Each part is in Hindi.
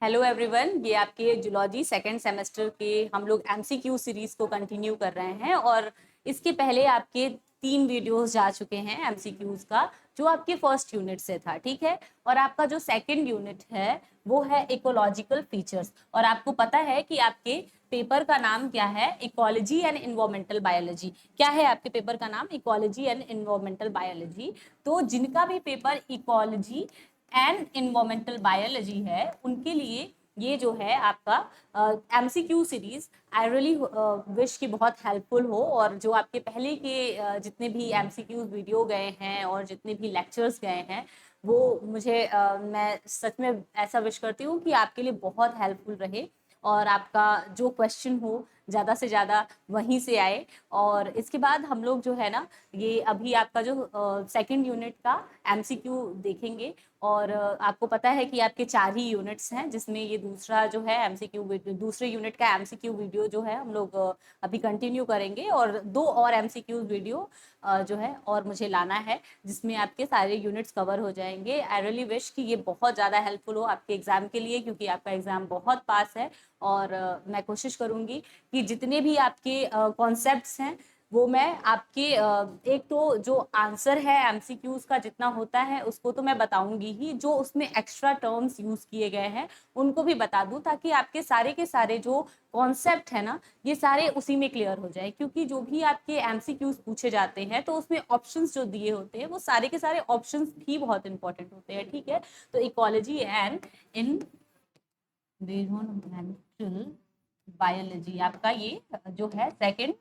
हेलो एवरीवन, ये आपके जूलॉजी सेकंड सेमेस्टर के हम लोग एमसीक्यू सीरीज को कंटिन्यू कर रहे हैं। और इसके पहले आपके 3 वीडियोस जा चुके हैं एमसीक्यूज का, जो आपके फर्स्ट यूनिट से था। ठीक है, और आपका जो सेकंड यूनिट है वो है इकोलॉजिकल फीचर्स। और आपको पता है कि आपके पेपर का नाम क्या है? Ecology and environmental biology. क्या है आपके पेपर का नाम? Ecology and environmental biology. तो जिनका भी paper ecology and environmental biology है, उनके लिए ये जो है आपका MCQ series I really wish कि बहुत हेल्पफुल हो। और जो आपके पहले के जितने भी एमसीक्यू वीडियो गए हैं और जितने भी लेक्चर्स गए हैं, वो मुझे मैं सच में ऐसा विश करती हूँ कि आपके लिए बहुत हेल्पफुल रहे और आपका जो क्वेश्चन हो ज़्यादा से ज़्यादा वहीं से आए। और इसके बाद हम लोग जो है ना, ये अभी आपका जो सेकंड यूनिट का एमसीक्यू देखेंगे। और आपको पता है कि आपके 4 ही यूनिट्स हैं, जिसमें ये दूसरा जो है एमसीक्यू दूसरे यूनिट का एमसीक्यू वीडियो जो है हम लोग अभी कंटिन्यू करेंगे। और 2 और एमसीक्यू वीडियो जो है और मुझे लाना है, जिसमें आपके सारे यूनिट्स कवर हो जाएंगे। आई रियली विश कि ये बहुत ज़्यादा हेल्पफुल हो आपके एग्जाम के लिए, क्योंकि आपका एग्जाम बहुत पास है। और मैं कोशिश करूंगी कि जितने भी आपके कॉन्सेप्ट्स हैं वो मैं आपके एक तो जो आंसर है एमसीक्यूज का जितना होता है उसको तो मैं बताऊंगी ही, जो उसमें एक्स्ट्रा टर्म्स यूज किए गए हैं उनको भी बता दूं, ताकि आपके सारे के सारे जो कॉन्सेप्ट है ना, ये सारे उसी में क्लियर हो जाए। क्योंकि जो भी आपके एमसीक्यूज पूछे जाते हैं तो उसमें ऑप्शंस जो दिए होते हैं वो सारे के सारे ऑप्शंस भी बहुत इंपॉर्टेंट होते हैं। ठीक है, तो इकोलॉजी एंड इन्वायरमेंटल बायोलॉजी आपका ये जो है सेकंड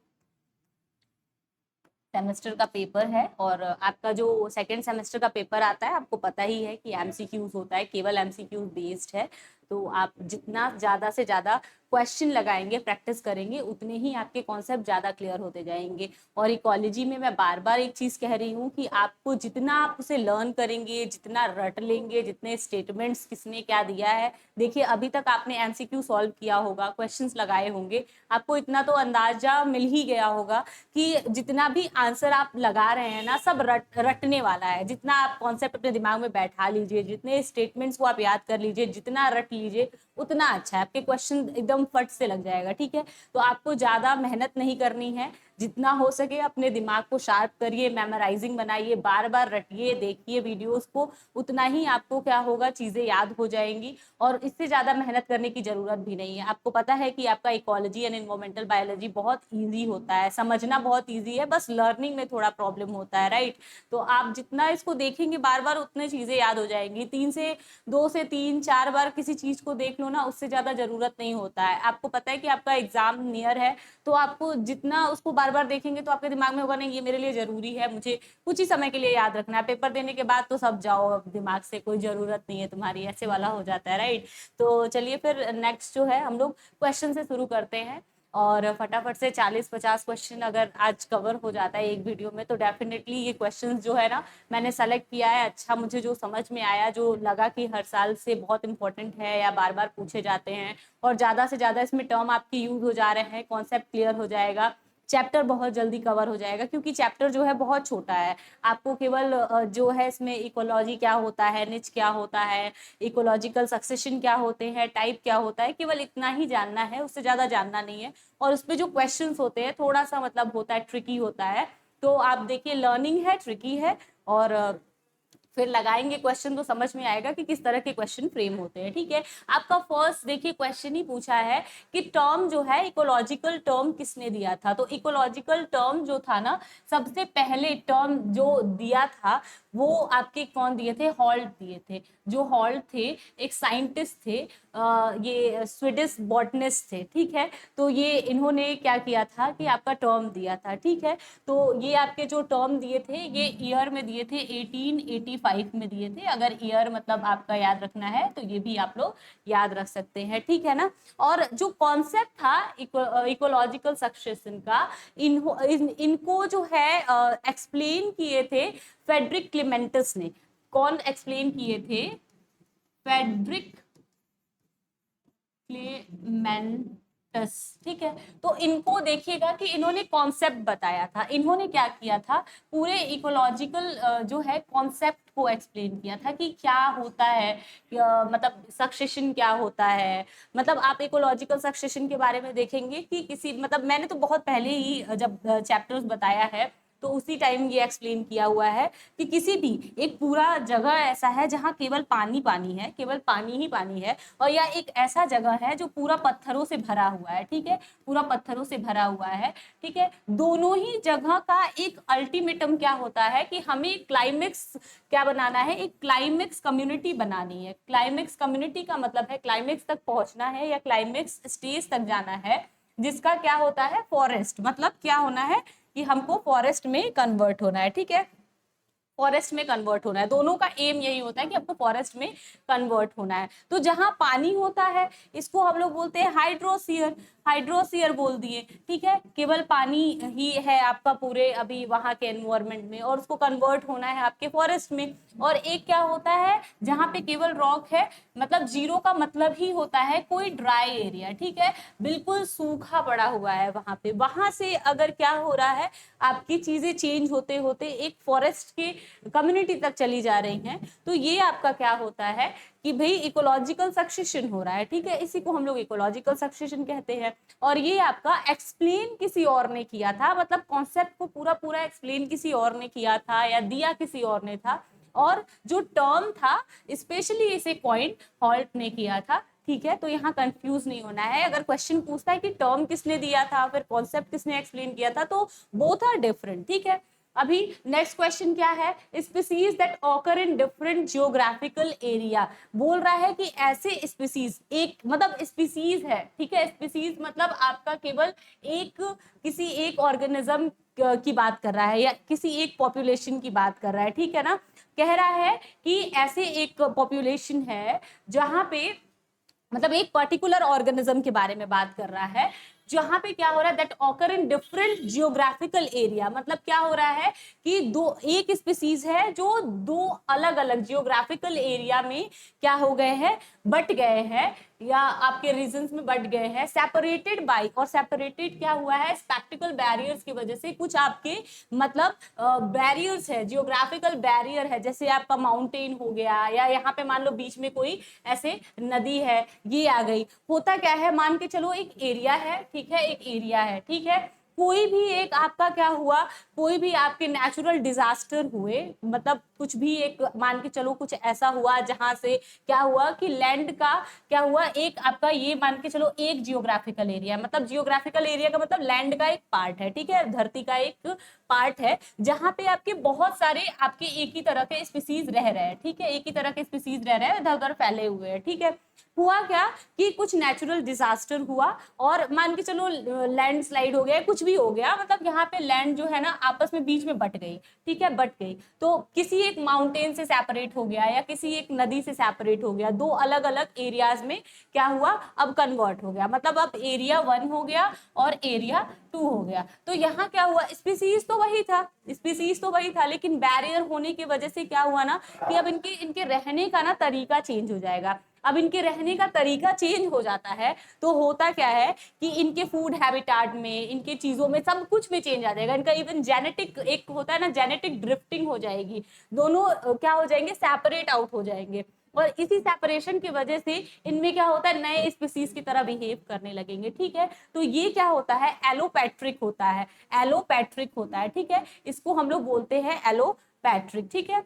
सेमेस्टर का पेपर है। और आपका जो सेकंड सेमेस्टर का पेपर आता है, आपको पता ही है कि एमसीक्यूज होता है, केवल एमसीक्यूज बेस्ड है। तो आप जितना ज़्यादा से ज़्यादा क्वेश्चन लगाएंगे, प्रैक्टिस करेंगे, उतने ही आपके कॉन्सेप्ट ज़्यादा क्लियर होते जाएंगे। और इकोलॉजी में मैं बार बार एक चीज़ कह रही हूँ कि आपको जितना आप उसे लर्न करेंगे, जितना रट लेंगे, जितने स्टेटमेंट्स किसने क्या दिया है, देखिए अभी तक आपने एमसीक्यू सॉल्व किया होगा, क्वेश्चंस लगाए होंगे, आपको इतना तो अंदाजा मिल ही गया होगा कि जितना भी आंसर आप लगा रहे हैं ना, सब रटने वाला है। जितना आप कॉन्सेप्ट अपने दिमाग में बैठा लीजिए, जितने स्टेटमेंट्स को आप याद कर लीजिए, जितना रट लीजिए उतना अच्छा है, आपके क्वेश्चन एकदम फट से लग जाएगा। ठीक है, तो आपको ज्यादा मेहनत नहीं करनी है, जितना हो सके अपने दिमाग को शार्प करिए, मेमोराइजिंग बनाइए, बार बार रटिए, देखिए वीडियोस को, उतना ही आपको क्या होगा, चीजें याद हो जाएंगी। और इससे ज्यादा मेहनत करने की जरूरत भी नहीं है। आपको पता है कि आपका इकोलॉजी एंड इन्वायरमेंटल बायोलॉजी बहुत ईजी होता है, समझना बहुत ईजी है, बस लर्निंग में थोड़ा प्रॉब्लम होता है, राइट? तो आप जितना इसको देखेंगे बार बार, उतने चीजें याद हो जाएंगी। 2 से 3 4 बार किसी चीज को देख लो ना, उससे ज्यादा जरूरत नहीं होता है। आपको पता है कि आपका एग्जाम नियर है, तो आपको जितना उसको बार बार देखेंगे तो आपके दिमाग में होगा नहीं, ये मेरे लिए जरूरी है, मुझे कुछ ही समय के लिए याद रखना है, पेपर देने के बाद तो सब जाओ, अब दिमाग से कोई जरूरत नहीं है तुम्हारी, ऐसे वाला हो जाता है, राइट? तो चलिए फिर नेक्स्ट जो है हम लोग क्वेश्चन से शुरू करते हैं। और फटाफट से 40-50 क्वेश्चन अगर आज कवर हो जाता है एक वीडियो में, तो डेफिनेटली ये क्वेश्चंस जो है ना, मैंने सेलेक्ट किया है। अच्छा, मुझे जो समझ में आया, जो लगा कि हर साल से बहुत इंपॉर्टेंट है या बार बार पूछे जाते हैं, और ज्यादा से ज्यादा इसमें टर्म आपके यूज हो जा रहे हैं, कॉन्सेप्ट क्लियर हो जाएगा, चैप्टर बहुत जल्दी कवर हो जाएगा। क्योंकि चैप्टर जो है बहुत छोटा है, आपको केवल जो है इसमें इकोलॉजी क्या होता है, निच क्या होता है, इकोलॉजिकल सक्सेशन क्या होते हैं, टाइप क्या होता है, केवल इतना ही जानना है, उससे ज्यादा जानना नहीं है। और उसपे जो क्वेश्चंस होते हैं थोड़ा सा मतलब होता है, ट्रिकी होता है। तो आप देखिए, लर्निंग है, ट्रिकी है, और फिर लगाएंगे क्वेश्चन तो समझ में आएगा कि किस तरह के क्वेश्चन फ्रेम होते हैं। ठीक है, आपका फर्स्ट देखिए क्वेश्चन ही पूछा है कि टर्म जो है इकोलॉजिकल टर्म किसने दिया था। तो इकोलॉजिकल टर्म जो था ना, सबसे पहले टर्म जो दिया था वो आपके कौन दिए थे? हॉल्ट दिए थे। जो हॉल्ट थे एक साइंटिस्ट थे, ये स्वीडिश बॉटनिस्ट थे। ठीक है, तो ये इन्होंने क्या किया था कि आपका टर्म दिया था। ठीक है, तो ये आपके जो टर्म दिए थे ये ईयर में दिए थे, 1885 में दिए थे। अगर ईयर मतलब आपका याद रखना है तो ये भी आप लोग याद रख सकते हैं। ठीक है ना? और जो कॉन्सेप्ट था इकोलॉजिकल सक्सेशन का, इनको जो है एक्सप्लेन किए थे फेडरिक क्लेमेंटस ने। कौन एक्सप्लेन किए थे? फेडरिक क्लेमेंटस कैक्टस, ठीक है। तो इनको देखिएगा कि इन्होंने कॉन्सेप्ट बताया था, इन्होंने क्या किया था, पूरे इकोलॉजिकल जो है कॉन्सेप्ट को एक्सप्लेन किया था कि क्या होता है, मतलब सक्सेशन क्या होता है। मतलब आप इकोलॉजिकल सक्सेशन के बारे में देखेंगे कि किसी, मतलब मैंने तो बहुत पहले ही जब चैप्टर्स बताया है तो उसी टाइम ये एक्सप्लेन किया हुआ है कि किसी भी एक पूरा जगह ऐसा है जहाँ केवल पानी पानी है, केवल पानी ही पानी है, और या एक ऐसा जगह है जो पूरा पत्थरों से भरा हुआ है, ठीक है, पूरा पत्थरों से भरा हुआ है, ठीक है। दोनों ही जगह का एक अल्टीमेटम क्या होता है कि हमें क्लाइमेक्स क्या बनाना है, एक क्लाइमेक्स कम्युनिटी बनानी है। क्लाइमेक्स कम्युनिटी का मतलब है क्लाइमेक्स तक पहुंचना है या क्लाइमेक्स स्टेज तक जाना है, जिसका क्या होता है, फॉरेस्ट, मतलब क्या होना है कि हमको फॉरेस्ट में कन्वर्ट होना है, ठीक है, फॉरेस्ट में कन्वर्ट होना है। दोनों का एम यही होता है कि आपको फॉरेस्ट में कन्वर्ट होना है। तो जहां पानी होता है इसको हम लोग बोलते हैं हाइड्रोस्फीयर, हाइड्रोस्फीयर बोल दिए, ठीक है, केवल पानी ही है आपका पूरे अभी वहां के एनवायरमेंट में, और उसको कन्वर्ट होना है आपके फॉरेस्ट में। और एक क्या होता है जहां पे केवल रॉक है, मतलब जीरो का मतलब ही होता है कोई ड्राई एरिया, ठीक है, बिल्कुल सूखा पड़ा हुआ है वहां पे। वहां से अगर क्या हो रहा है, आपकी चीजें चेंज होते होते एक फॉरेस्ट के कम्युनिटी तक चली जा रही हैं, तो ये आपका क्या होता है कि भाई इकोलॉजिकल सक्सेशन हो रहा है, ठीक है, इसी को हम लोग इकोलॉजिकल सक्सेशन कहते हैं। और ये आपका एक्सप्लेन किसी और ने किया था, मतलब कॉन्सेप्ट को पूरा पूरा एक्सप्लेन किसी और ने किया था या दिया किसी और ने था, और जो टर्म था स्पेशली इसे कॉइन हॉल्ट ने किया था, ठीक है। तो यहाँ कंफ्यूज नहीं होना है, अगर क्वेश्चन पूछता है कि टर्म किसने दिया था फिर कॉन्सेप्ट किसने एक्सप्लेन किया था, तो बोथ आर डिफरेंट, ठीक है। अभी नेक्स्ट क्वेश्चन क्या है, species that occur in different geographical area. बोल रहा है कि ऐसे स्पीसीज, एक मतलब स्पीसीज है, ठीक है, स्पीसीज मतलब आपका केवल एक किसी एक ऑर्गेनिज्म की बात कर रहा है या किसी एक पॉपुलेशन की बात कर रहा है, ठीक है ना। कह रहा है कि ऐसे एक पॉपुलेशन है जहां पे, मतलब एक पर्टिकुलर ऑर्गेनिज्म के बारे में बात कर रहा है, जहां पे क्या हो रहा है, that occur in different geographical area. मतलब क्या हो रहा है कि दो एक स्पीसीज है जो दो अलग अलग जियोग्राफिकल एरिया में क्या हो गए हैं, बट गए हैं, या आपके रीजन्स में बट गए हैं, सेपरेटेड बाय, और सेपरेटेड क्या हुआ है, स्पेक्टिकल बैरियर्स की वजह से। कुछ आपके मतलब बैरियर्स है, जियोग्राफिकल बैरियर है, जैसे आपका माउंटेन हो गया, या यहाँ पे मान लो बीच में कोई ऐसे नदी है, ये आ गई। होता क्या है, मान के चलो एक एरिया है, ठीक है, एक एरिया है, ठीक है, कोई भी एक आपका क्या हुआ, कोई भी आपके नेचुरल डिजास्टर हुए, मतलब कुछ भी एक मान के चलो कुछ ऐसा हुआ जहां से क्या हुआ कि लैंड का क्या हुआ, एक आपका ये मान के चलो एक जियोग्राफिकल एरिया, मतलब जियोग्राफिकल एरिया का मतलब लैंड का एक पार्ट है, ठीक है, धरती का एक पार्ट है, जहां पे आपके बहुत सारे आपके एक ही तरह के स्पीसीज रह रहे हैं, ठीक है, एक ही तरह के स्पीसीज रह रहे हैं, इधर उधर फैले हुए हैं, ठीक है। हुआ क्या कि कुछ नेचुरल डिजास्टर हुआ और मान के चलो लैंडस्लाइड हो गया, कुछ भी हो गया, मतलब यहाँ पे लैंड जो है ना आपस में बीच में बट गई, ठीक है, बट गई, तो किसी एक माउंटेन से सेपरेट हो गया या किसी एक नदी से सेपरेट हो गया, दो अलग अलग एरियाज में क्या हुआ, अब कन्वर्ट हो गया, मतलब अब एरिया 1 हो गया और एरिया 2 हो गया। तो यहाँ क्या हुआ, स्पीसीज तो वही था, स्पीसीज तो वही था, लेकिन बैरियर होने की वजह से क्या हुआ ना कि अब इनके इनके रहने का ना तरीका चेंज हो जाएगा। अब इनके रहने का तरीका चेंज हो जाता है तो होता क्या है कि इनके फूड हैबिटाट में, इनके चीजों में, सब कुछ में चेंज आ जाएगा। इनका इवन जेनेटिक एक होता है ना, जेनेटिक ड्रिफ्टिंग हो जाएगी, दोनों क्या हो जाएंगे, सेपरेट आउट हो जाएंगे, और इसी सेपरेशन की वजह से इनमें क्या होता है, नए स्पीसीज की तरह बिहेव करने लगेंगे, ठीक है। तो ये क्या होता है, एलोपैट्रिक होता है, एलोपैट्रिक होता है, ठीक है, इसको हम लोग बोलते हैं एलोपैट्रिक, ठीक है,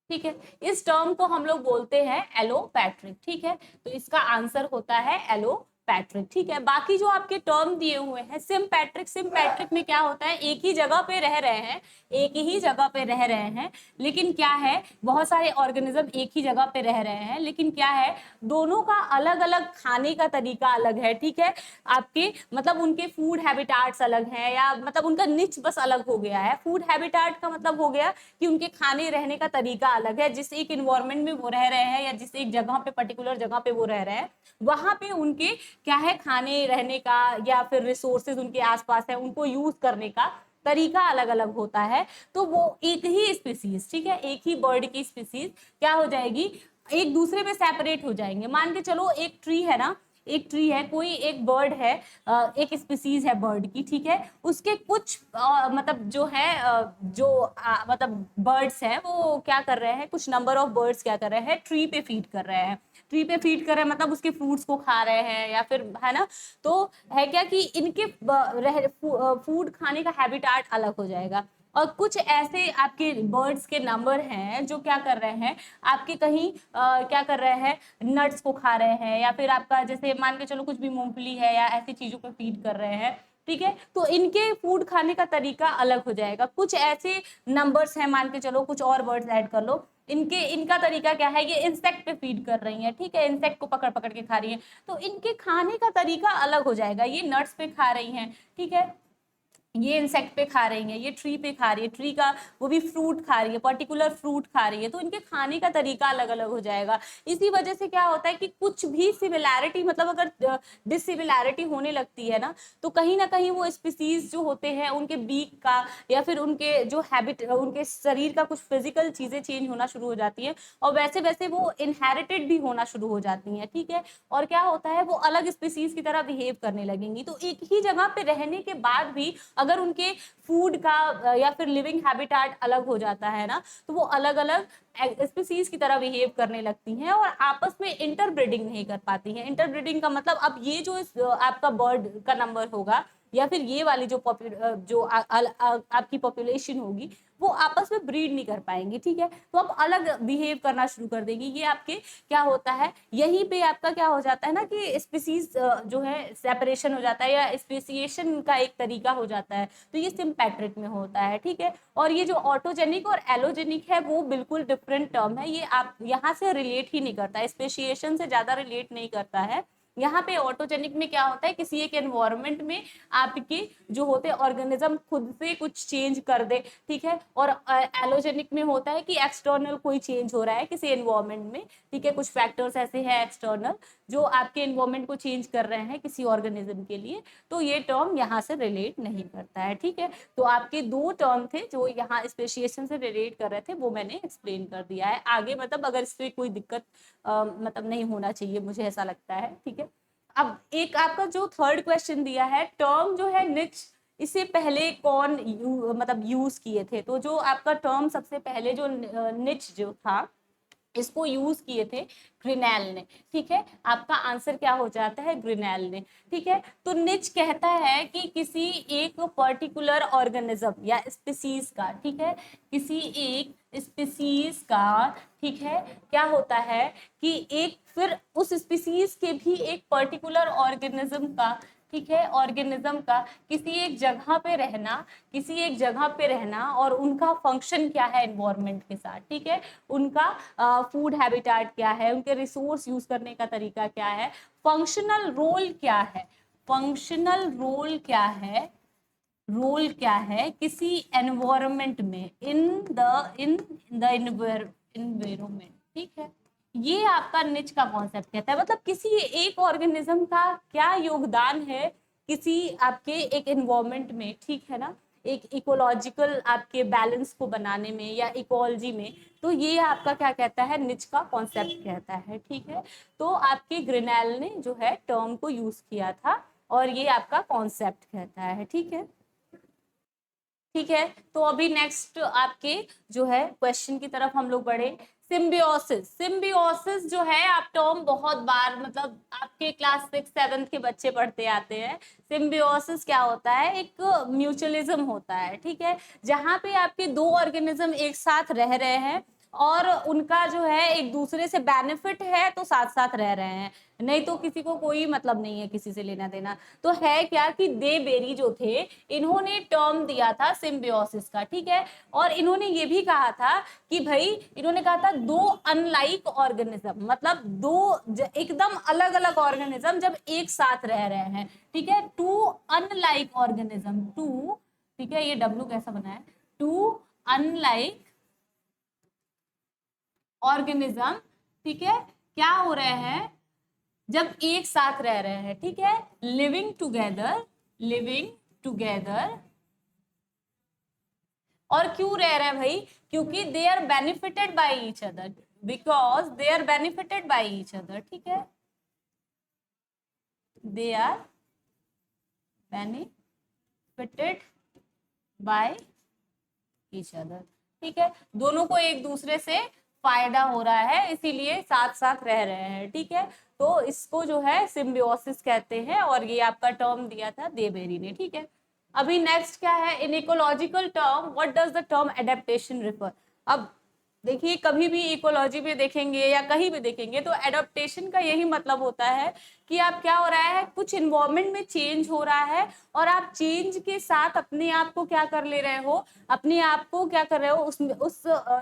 ठीक है, इस टर्म को हम लोग बोलते हैं एलोपैट्रिक, ठीक है। तो इसका आंसर होता है एलोपैट्रिक, ठीक है। बाकी जो आपके टर्म दिए हुए हैं, सिम्पैट्रिक, सिम्पैट्रिक में क्या होता है, एक ही जगह पे रह रहे हैं, एक ही जगह पे रह रहे हैं, लेकिन क्या है, बहुत सारे ऑर्गेनिज्म एक ही जगह पे रह रहे हैं, लेकिन क्या है, दोनों का अलग अलग खाने का तरीका अलग है, ठीक है, आपके मतलब उनके फूड हैबिटाट्स अलग हैं, या मतलब उनका निच बस अलग हो गया है। फूड हैबिटाट का मतलब हो गया कि उनके खाने रहने का तरीका अलग है, जिस एक इन्वायरमेंट में वो रह रहे हैं या जिस एक जगह पे, पर्टिकुलर जगह पे वो रह रहे हैं, वहां पे उनके क्या है, खाने रहने का या फिर रिसोर्सेज उनके आसपास है, उनको यूज करने का तरीका अलग अलग होता है। तो वो एक ही स्पीसीज, ठीक है, एक ही बर्ड की स्पीसीज क्या हो जाएगी, एक दूसरे में सेपरेट हो जाएंगे। मान के चलो एक ट्री है ना, एक ट्री है, कोई एक बर्ड है, एक स्पीसीज है बर्ड की, ठीक है, उसके कुछ मतलब जो है मतलब बर्ड्स हैं वो क्या कर रहे हैं, कुछ नंबर ऑफ बर्ड्स क्या कर रहे हैं, ट्री पे फीड कर रहे हैं, ट्री पे फीड कर रहे हैं मतलब उसके फ्रूट्स को खा रहे हैं या फिर, है ना। तो है क्या कि इनके फूड खाने का हैबिटाट अलग हो जाएगा, और कुछ ऐसे आपके बर्ड्स के नंबर हैं जो क्या कर रहे हैं, आपके कहीं क्या कर रहे हैं, नट्स को खा रहे हैं, या फिर आपका जैसे मान के चलो कुछ भी मूंगफली है या ऐसी चीजों को फीड कर रहे हैं, ठीक है। तो इनके फूड खाने का तरीका अलग हो जाएगा। कुछ ऐसे नंबर्स हैं, मान के चलो कुछ और वर्ड्स ऐड कर लो, इनका तरीका क्या है, ये इंसेक्ट पे फीड कर रही हैं, ठीक है, इंसेक्ट को पकड़ पकड़ के खा रही हैं, तो इनके खाने का तरीका अलग हो जाएगा। ये नट्स पे खा रही हैं, ठीक है, ये इंसेक्ट पे खा रही है, ये ट्री पे खा रही है, ट्री का वो भी फ्रूट खा रही है, पर्टिकुलर फ्रूट खा रही है, तो इनके खाने का तरीका अलग अलग हो जाएगा। इसी वजह से क्या होता है कि कुछ भी सिमिलैरिटी, मतलब अगर डिसिमिलैरिटी होने लगती है ना कहीं वो स्पीसीज जो होते हैं उनके बीक का या फिर उनके जो हैबिट, उनके शरीर का कुछ फिजिकल चीजें चेंज होना शुरू हो जाती है, और वैसे वैसे वो इनहेरिटेड भी होना शुरू हो जाती हैं, ठीक है। और क्या होता है, वो अलग स्पीसीज की तरह बिहेव करने लगेंगी। तो एक ही जगह पे रहने के बाद भी अगर उनके फूड का या फिर लिविंग हैबिटाट अलग हो जाता है ना, तो वो अलग अलग स्पीसीज की तरह बिहेव करने लगती हैं और आपस में इंटरब्रीडिंग नहीं कर पाती हैं। इंटरब्रीडिंग का मतलब अब ये जो आपका बर्ड का नंबर होगा या फिर ये वाली जो आपकी पॉपुलेशन होगी, वो आपस में ब्रीड नहीं कर पाएंगी, ठीक है। तो अब अलग बिहेव करना शुरू कर देगी। ये आपके क्या होता है, यहीं पे आपका क्या हो जाता है ना कि स्पीसीज जो है सेपरेशन हो जाता है या स्पेसिएशन का एक तरीका हो जाता है, तो ये सिम्पैट्रिक में होता है, ठीक है। और ये जो ऑटोजेनिक और एलोजेनिक है वो बिल्कुल डिफरेंट टर्म है, ये आप यहाँ से रिलेट ही नहीं करता है, स्पेसिएशन से ज्यादा रिलेट नहीं करता है। यहाँ पे ऑटोजेनिक में क्या होता है, किसी एक एनवायरनमेंट में आपके जो होते ऑर्गेनिज्म खुद से कुछ चेंज कर दे, ठीक है। और एलोजेनिक में होता है कि एक्सटर्नल कोई चेंज हो रहा है किसी एनवायरनमेंट में, ठीक है, कुछ फैक्टर्स ऐसे हैं एक्सटर्नल जो आपके एनवायरनमेंट को चेंज कर रहे हैं किसी ऑर्गेनिज्म के लिए, तो ये टर्म यहाँ से रिलेट नहीं करता है, ठीक है। तो आपके दो टर्म थे जो यहाँ स्पेसिएशन से रिलेट कर रहे थे, वो मैंने एक्सप्लेन कर दिया है। आगे मतलब अगर इससे कोई दिक्कत मतलब नहीं होना चाहिए, मुझे ऐसा लगता है, ठीक है। अब एक आपका जो थर्ड क्वेश्चन दिया है, टर्म जो है निच, इससे पहले कौन मतलब यूज किए थे, तो जो आपका टर्म सबसे पहले जो निच जो था इसको यूज किए थे ग्रिनेल ने, ठीक है। आपका आंसर क्या हो जाता है, ग्रिनेल ने, ठीक है। तो निच कहता है कि किसी एक पर्टिकुलर ऑर्गेनिज्म या स्पीसीज का, ठीक है, किसी एक स्पीसीज का, ठीक है, क्या होता है कि एक फिर उस स्पीसीज के भी एक पर्टिकुलर ऑर्गेनिज्म का, ठीक है, ऑर्गेनिज्म का किसी एक जगह पे रहना, किसी एक जगह पे रहना और उनका फंक्शन क्या है एनवायरनमेंट के साथ, ठीक है, उनका फूड हैबिटाट क्या है, उनके रिसोर्स यूज करने का तरीका क्या है, फंक्शनल रोल क्या है, फंक्शनल रोल क्या है, रोल क्या है किसी एनवायरनमेंट में, इन द एनवायरनमेंट, ठीक है। ये आपका निच का कॉन्सेप्ट कहता है, मतलब किसी एक ऑर्गेनिज्म का क्या योगदान है किसी आपके एक एनवायरनमेंट में, ठीक है ना, एक इकोलॉजिकल आपके बैलेंस को बनाने में या इकोलॉजी में, तो ये आपका क्या कहता है, निच का कॉन्सेप्ट कहता है, ठीक है। तो आपके ग्रिनेल ने जो है टर्म को यूज किया था और ये आपका कॉन्सेप्ट कहता है, ठीक है। ठीक है, तो अभी नेक्स्ट आपके जो है क्वेश्चन की तरफ हम लोग बढ़े। सिम्बियोसिस, सिम्बियोसिस जो है आप टर्म बहुत बार मतलब आपके क्लास 6-7 के बच्चे पढ़ते आते हैं। सिम्बियोसिस क्या होता है, एक म्यूचुअलिज्म होता है, ठीक है, जहां पे आपके दो ऑर्गेनिज्म एक साथ रह रहे हैं और उनका जो है एक दूसरे से बेनिफिट है तो साथ साथ रह रहे हैं, नहीं तो किसी को कोई मतलब नहीं है किसी से लेना देना। तो है क्या कि दे बेरी जो थे इन्होंने टर्म दिया था सिम्बियोसिस का, ठीक है। और इन्होंने ये भी कहा था कि भाई, इन्होंने कहा था दो अनलाइक ऑर्गेनिज्म, मतलब दो एकदम अलग अलग ऑर्गेनिज्म जब एक साथ रह रहे हैं, ठीक है, टू अनलाइक ऑर्गेनिज्म, टू, ठीक है, ये डब्ल्यू कैसा बना है, टू अनलाइक ऑर्गेनिज्म, ठीक है, क्या हो रहे हैं जब एक साथ रह रहे हैं, ठीक है, लिविंग टुगेदर, लिविंग टुगेदर। और क्यों रह रहे हैं भाई, क्योंकि they are benefited by each other, because they are benefited by each other, ठीक है। They are benefited by each other. ठीक है, दोनों को एक दूसरे से फायदा हो रहा है, इसीलिए साथ साथ रह रहे हैं। ठीक है, तो इसको जो है सिम्बियोसिस कहते हैं, और ये आपका टर्म दिया था देबेरी ने। ठीक है, अभी नेक्स्ट क्या है, in ecological term what does the term adaptation refer. अब देखिए, कभी भी इकोलॉजी में देखेंगे या कहीं भी देखेंगे तो एडेप्टेशन का यही मतलब होता है कि आप क्या हो रहा है, कुछ इन्वायरमेंट में चेंज हो रहा है और आप चेंज के साथ अपने आप को क्या कर ले रहे हो, अपने आप को क्या कर रहे हो, उस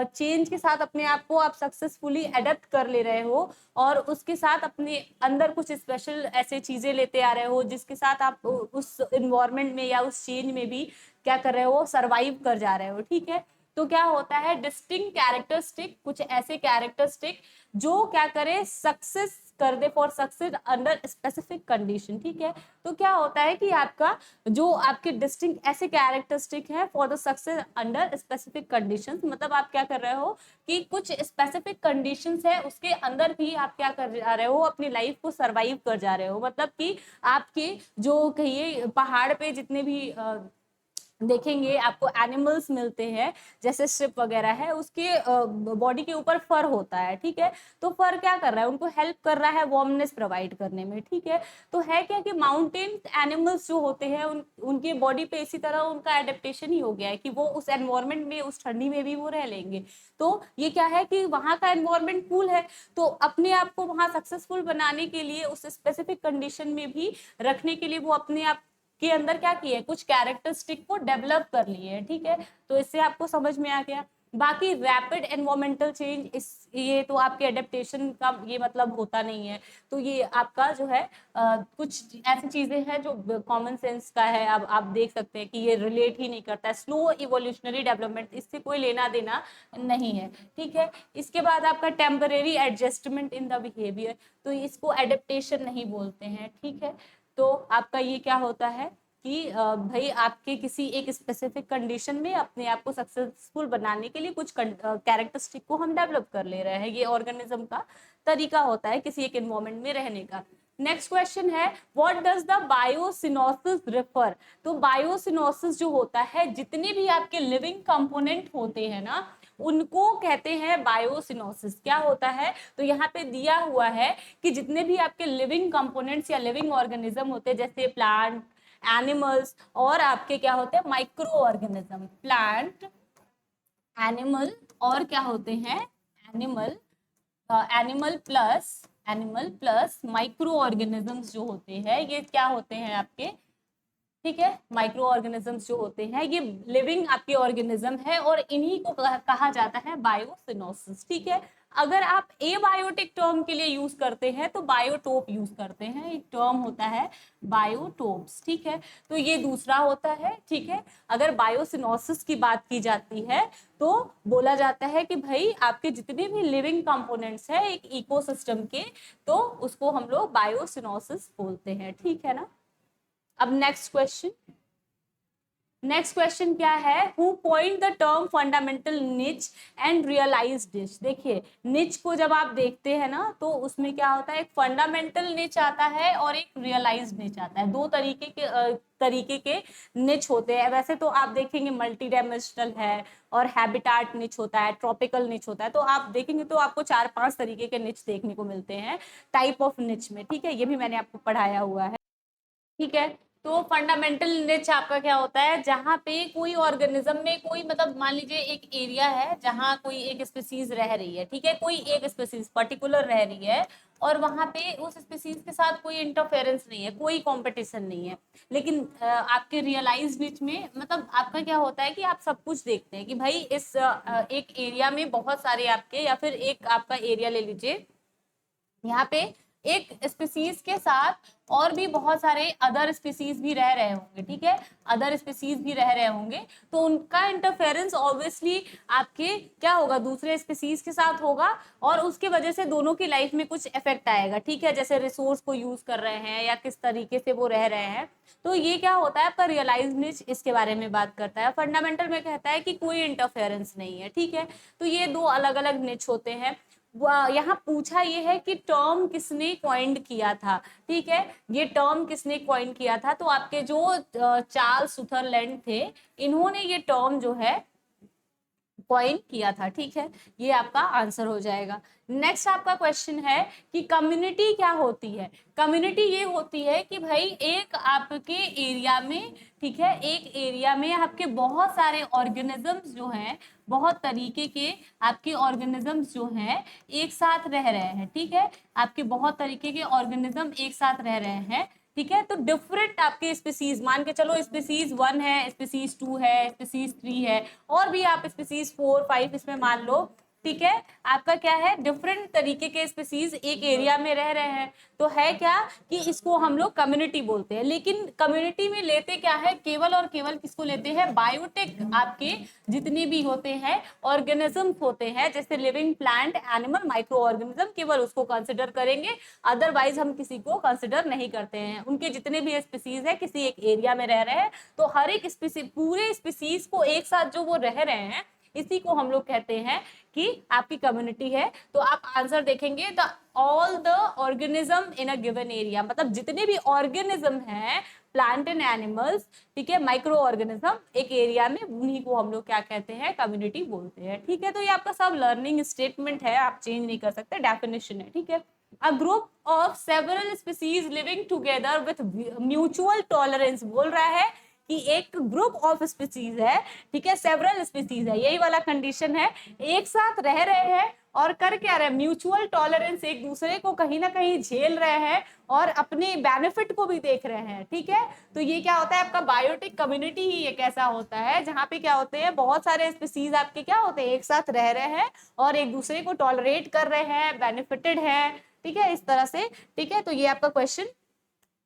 चेंज के साथ अपने आप को आप सक्सेसफुली एडेप्ट कर ले रहे हो, और उसके साथ अपने अंदर कुछ स्पेशल ऐसे चीजें लेते आ रहे हो जिसके साथ आप उस इन्वायरमेंट में या उस चेंज में भी क्या कर रहे हो, सर्वाइव कर जा रहे हो। ठीक है, तो क्या होता है, डिस्टिंक्ट कैरेक्टरिस्टिक, कुछ ऐसे कैरेक्टरिस्टिक जो क्या करे, सक्सेस कर दे, for success under specific condition. ठीक है, तो क्या होता है कि आपका जो आपके डिस्टिंक्ट ऐसे कैरेक्टरिस्टिक है for the success under specific conditions, मतलब आप क्या कर रहे हो कि कुछ स्पेसिफिक कंडीशंस है उसके अंदर भी आप क्या कर जा रहे हो, अपनी लाइफ को सरवाइव कर जा रहे हो। मतलब कि आपके जो कहिए पहाड़ पे जितने भी देखेंगे आपको एनिमल्स मिलते हैं, जैसे शिप वगैरह है, उसके बॉडी के ऊपर फर होता है। ठीक है, तो फर क्या कर रहा है, उनको हेल्प कर रहा है वार्मनेस प्रोवाइड करने में। ठीक है, तो है क्या कि माउंटेन एनिमल्स जो होते हैं उनके बॉडी पे इसी तरह उनका एडेप्टेशन ही हो गया है कि वो उस एनवायरमेंट में, उस ठंडी में भी वो रह लेंगे। तो ये क्या है कि वहां का एनवायरमेंट कूल है, तो अपने आप को वहां सक्सेसफुल बनाने के लिए, उस स्पेसिफिक कंडीशन में भी रखने के लिए वो अपने आप के अंदर क्या किए, कुछ कैरेक्टरिस्टिक को डेवलप कर लिए है। ठीक है, तो इससे आपको समझ में आ गया। बाकी रैपिड एनवायरमेंटल चेंज, इस ये तो आपके एडेप्टेशन का ये मतलब होता नहीं है, तो ये आपका जो है कुछ ऐसी चीजें हैं जो कॉमन सेंस का है। अब आप देख सकते हैं कि ये रिलेट ही नहीं करता है, स्लो इवोल्यूशनरी डेवलपमेंट, इससे कोई लेना देना नहीं है। ठीक है, इसके बाद आपका temporary adjustment in the behaviour, तो इसको एडेप्टेशन नहीं बोलते हैं। ठीक है, तो आपका ये क्या होता है कि भाई आपके किसी एक स्पेसिफिक कंडीशन में अपने आप को सक्सेसफुल बनाने के लिए कुछ कैरेक्टरिस्टिक को हम डेवलप कर ले रहे हैं, ये ऑर्गेनिज्म का तरीका होता है किसी एक एनवायरमेंट में रहने का। नेक्स्ट क्वेश्चन है, व्हाट डज द बायोसिनोसिस रिफर। तो बायोसिनोसिस जो होता है, जितने भी आपके लिविंग कंपोनेंट होते हैं ना, उनको कहते हैं बायोसिनोसिस। क्या होता है, तो यहाँ पे दिया हुआ है कि जितने भी आपके लिविंग कंपोनेंट्स या लिविंग ऑर्गेनिज्म होते हैं, जैसे प्लांट, एनिमल्स, और आपके क्या होते हैं, माइक्रो ऑर्गेनिज्म। प्लांट, एनिमल, और क्या होते हैं, animal, animal plus micro organisms जो होते हैं, ये क्या होते हैं आपके, ठीक है, माइक्रो ऑर्गेनिजम्स जो होते हैं ये लिविंग आपके ऑर्गेनिज्म है, और इन्हीं को कहा जाता है बायोसिनोसिस। ठीक है, अगर आप एबायोटिक टर्म के लिए यूज करते हैं तो बायोटोप यूज करते हैं, एक टर्म होता है बायोटोप्स। ठीक है, तो ये दूसरा होता है। ठीक है, अगर बायोसिनोसिस की बात की जाती है तो बोला जाता है कि भाई आपके जितने भी लिविंग कंपोनेंट्स है एक इकोसिस्टम के, तो उसको हम लोग बायोसिनोसिस बोलते हैं। ठीक है ना। अब नेक्स्ट क्वेश्चन क्या है, who point the term fundamental निच एंड रियलाइज्ड निच। देखिए, निच को जब आप देखते हैं ना तो उसमें क्या होता है, एक फंडामेंटल निच आता है और एक रियलाइज्ड निच आता है। दो तरीके के निच होते हैं। वैसे तो आप देखेंगे मल्टी डायमेंशनल है, और हैबिटाट निच होता है, ट्रॉपिकल निच होता है, तो आप देखेंगे तो आपको 4-5 तरीके के निच देखने को मिलते हैं टाइप ऑफ निच में। ठीक है, ये भी मैंने आपको पढ़ाया हुआ है। ठीक है, तो फंडामेंटल निच आपका क्या होता है, जहां पे कोई ऑर्गेनिज्म में कोई, मतलब मान लीजिए एक एरिया है जहां कोई एक स्पीसीज रह रही है। ठीक है, कोई एक स्पीसीज पर्टिकुलर रह रही है, और वहां पे उस स्पीसीज के साथ कोई इंटरफेरेंस नहीं है, कोई कंपटीशन नहीं है। लेकिन आपके रियलाइज निच में मतलब आपका क्या होता है कि आप सब कुछ देखते हैं कि भाई इस एक एरिया में बहुत सारे आपके, या फिर एक आपका एरिया ले लीजिए, यहाँ पे एक स्पीसीज के साथ और भी बहुत सारे अदर स्पीसीज भी रह रहे होंगे। ठीक है, अदर स्पीसीज भी रह रहे होंगे, तो उनका इंटरफेरेंस ऑब्वियसली आपके क्या होगा, दूसरे स्पीसीज के साथ होगा, और उसके वजह से दोनों की लाइफ में कुछ इफेक्ट आएगा। ठीक है, जैसे रिसोर्स को यूज कर रहे हैं या किस तरीके से वो रह रहे हैं, तो ये क्या होता है आपका रियलाइज निच इसके बारे में बात करता है। फंडामेंटल में कहता है कि कोई इंटरफेरेंस नहीं है। ठीक है, तो ये दो अलग अलग निच होते हैं। यहाँ पूछा ये है कि टर्म किसने कॉइंड किया था, ठीक है, ये टर्म किसने कॉइंड किया था, तो आपके जो चार्ल्स सुथरलैंड थे, इन्होंने ये टर्म जो है कॉइन किया था, ठीक है, ये आपका आंसर हो जाएगा। नेक्स्ट आपका क्वेश्चन है कि कम्युनिटी क्या होती है। कम्युनिटी ये होती है कि भाई एक आपके एरिया में, ठीक है, एक एरिया में आपके बहुत सारे ऑर्गेनिजम्स जो हैं, बहुत तरीके के आपके ऑर्गेनिजम्स जो हैं एक साथ रह रहे हैं, ठीक है, आपके बहुत तरीके के ऑर्गेनिज्म एक साथ रह रहे हैं, ठीक है, तो डिफरेंट आपके स्पीसीज, मान के चलो स्पीसीज 1 है, स्पीसीज 2 है, स्पीसीज 3 है, और भी आप स्पीसीज 4 5 इसमें मान लो, ठीक है, आपका क्या है, डिफरेंट तरीके के स्पीसीज एक एरिया में रह रहे हैं, तो है क्या कि इसको हम लोग कम्युनिटी बोलते हैं। लेकिन कम्युनिटी में लेते क्या है, केवल और केवल किसको लेते हैं, बायोटिक आपके जितने भी होते हैं ऑर्गेनिजम्स होते हैं, जैसे living plant, animal, micro organism, केवल उसको कंसिडर करेंगे, अदरवाइज हम किसी को कंसिडर नहीं करते हैं। उनके जितने भी स्पीसीज है किसी एक एरिया में रह रहे हैं, तो हर एक स्पीसीज, पूरे स्पीसीज को एक साथ जो वो रह रहे हैं, इसी को हम लोग कहते हैं कि आपकी कम्युनिटी है। तो आप आंसर देखेंगे the all the organism in a given area, मतलब जितने भी ऑर्गेनिज्म हैं, प्लांट एंड एनिमल्स, ठीक है, माइक्रो ऑर्गेनिज्म एक एरिया में, उन्हीं को हम लोग क्या कहते हैं, कम्युनिटी बोलते हैं, ठीक है। तो ये आपका सब लर्निंग स्टेटमेंट है, आप चेंज नहीं कर सकते, डेफिनेशन है, ठीक है। A group of several species living together with mutual tolerance, बोल रहा है कि एक ग्रुप ऑफ स्पीसीज है, ठीक है, सेवरल स्पीसीज है, यही वाला कंडीशन है, एक साथ रह रहे हैं और कर क्या रहे, म्यूचुअल टॉलरेंस, एक दूसरे को कहीं ना कहीं झेल रहे हैं और अपने बेनिफिट को भी देख रहे हैं, ठीक है। तो ये क्या होता है आपका बायोटिक कम्युनिटी ही एक ऐसा होता है जहां पे क्या होते हैं, बहुत सारे स्पीसीज आपके क्या होते हैं, एक साथ रह रहे हैं और एक दूसरे को टॉलरेट कर रहे हैं, बेनिफिटेड है, ठीक है, इस तरह से, ठीक है। तो ये आपका क्वेश्चन,